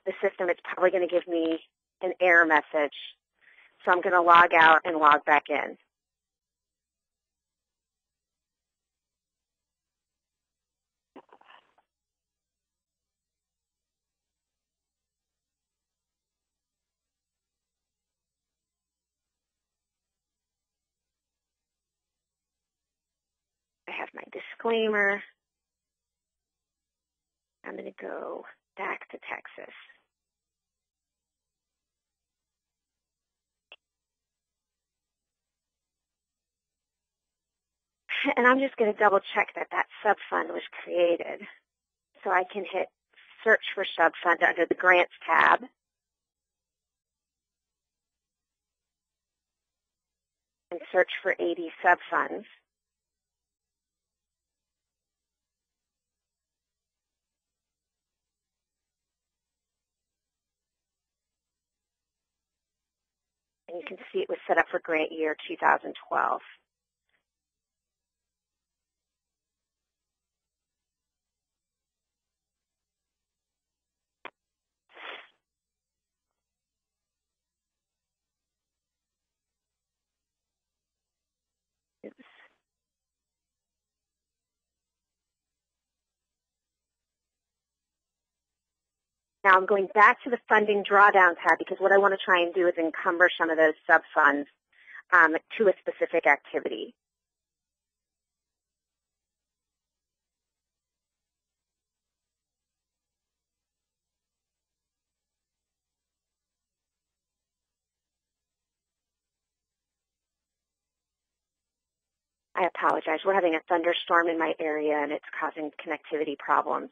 A: the system, it's probably going to give me an error message. So I'm going to log out and log back in. disclaimer. I'm going to go back to Texas. And I'm just going to double check that that subfund was created. So I can hit search for subfund under the grants tab. And search for 80 subfunds. And you can see it was set up for grant year 2012. Oops. Now I'm going back to the funding drawdown tab because what I want to try and do is encumber some of those subfunds to a specific activity. I apologize. We're having a thunderstorm in my area and it's causing connectivity problems.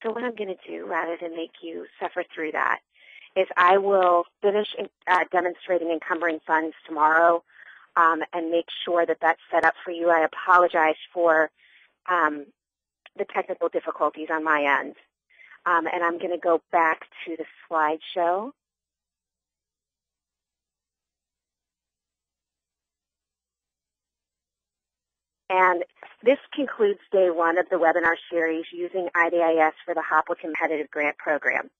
A: So what I'm going to do, rather than make you suffer through that, is I will finish demonstrating encumbering funds tomorrow and make sure that that's set up for you. I apologize for the technical difficulties on my end. And I'm going to go back to the slideshow. And this concludes day one of the webinar series using IDIS for the HOPWA Competitive Grant Program.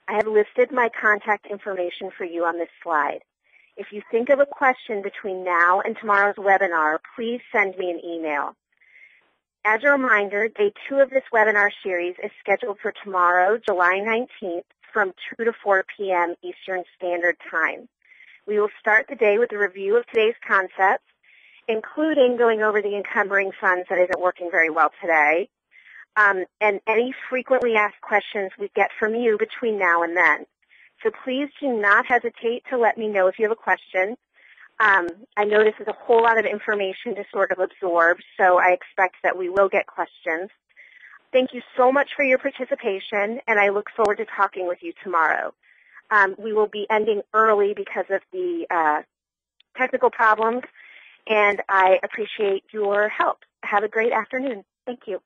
A: I have listed my contact information for you on this slide. If you think of a question between now and tomorrow's webinar, please send me an email. As a reminder, day two of this webinar series is scheduled for tomorrow, July 19th, from 2 to 4 p.m. Eastern Standard Time. We will start the day with a review of today's concepts, including going over the encumbering funds that isn't working very well today, and any frequently asked questions we get from you between now and then. So please do not hesitate to let me know if you have a question. I know this is a whole lot of information to sort of absorb, so I expect that we will get questions. Thank you so much for your participation, and I look forward to talking with you tomorrow. We will be ending early because of the technical problems, and I appreciate your help. Have a great afternoon. Thank you.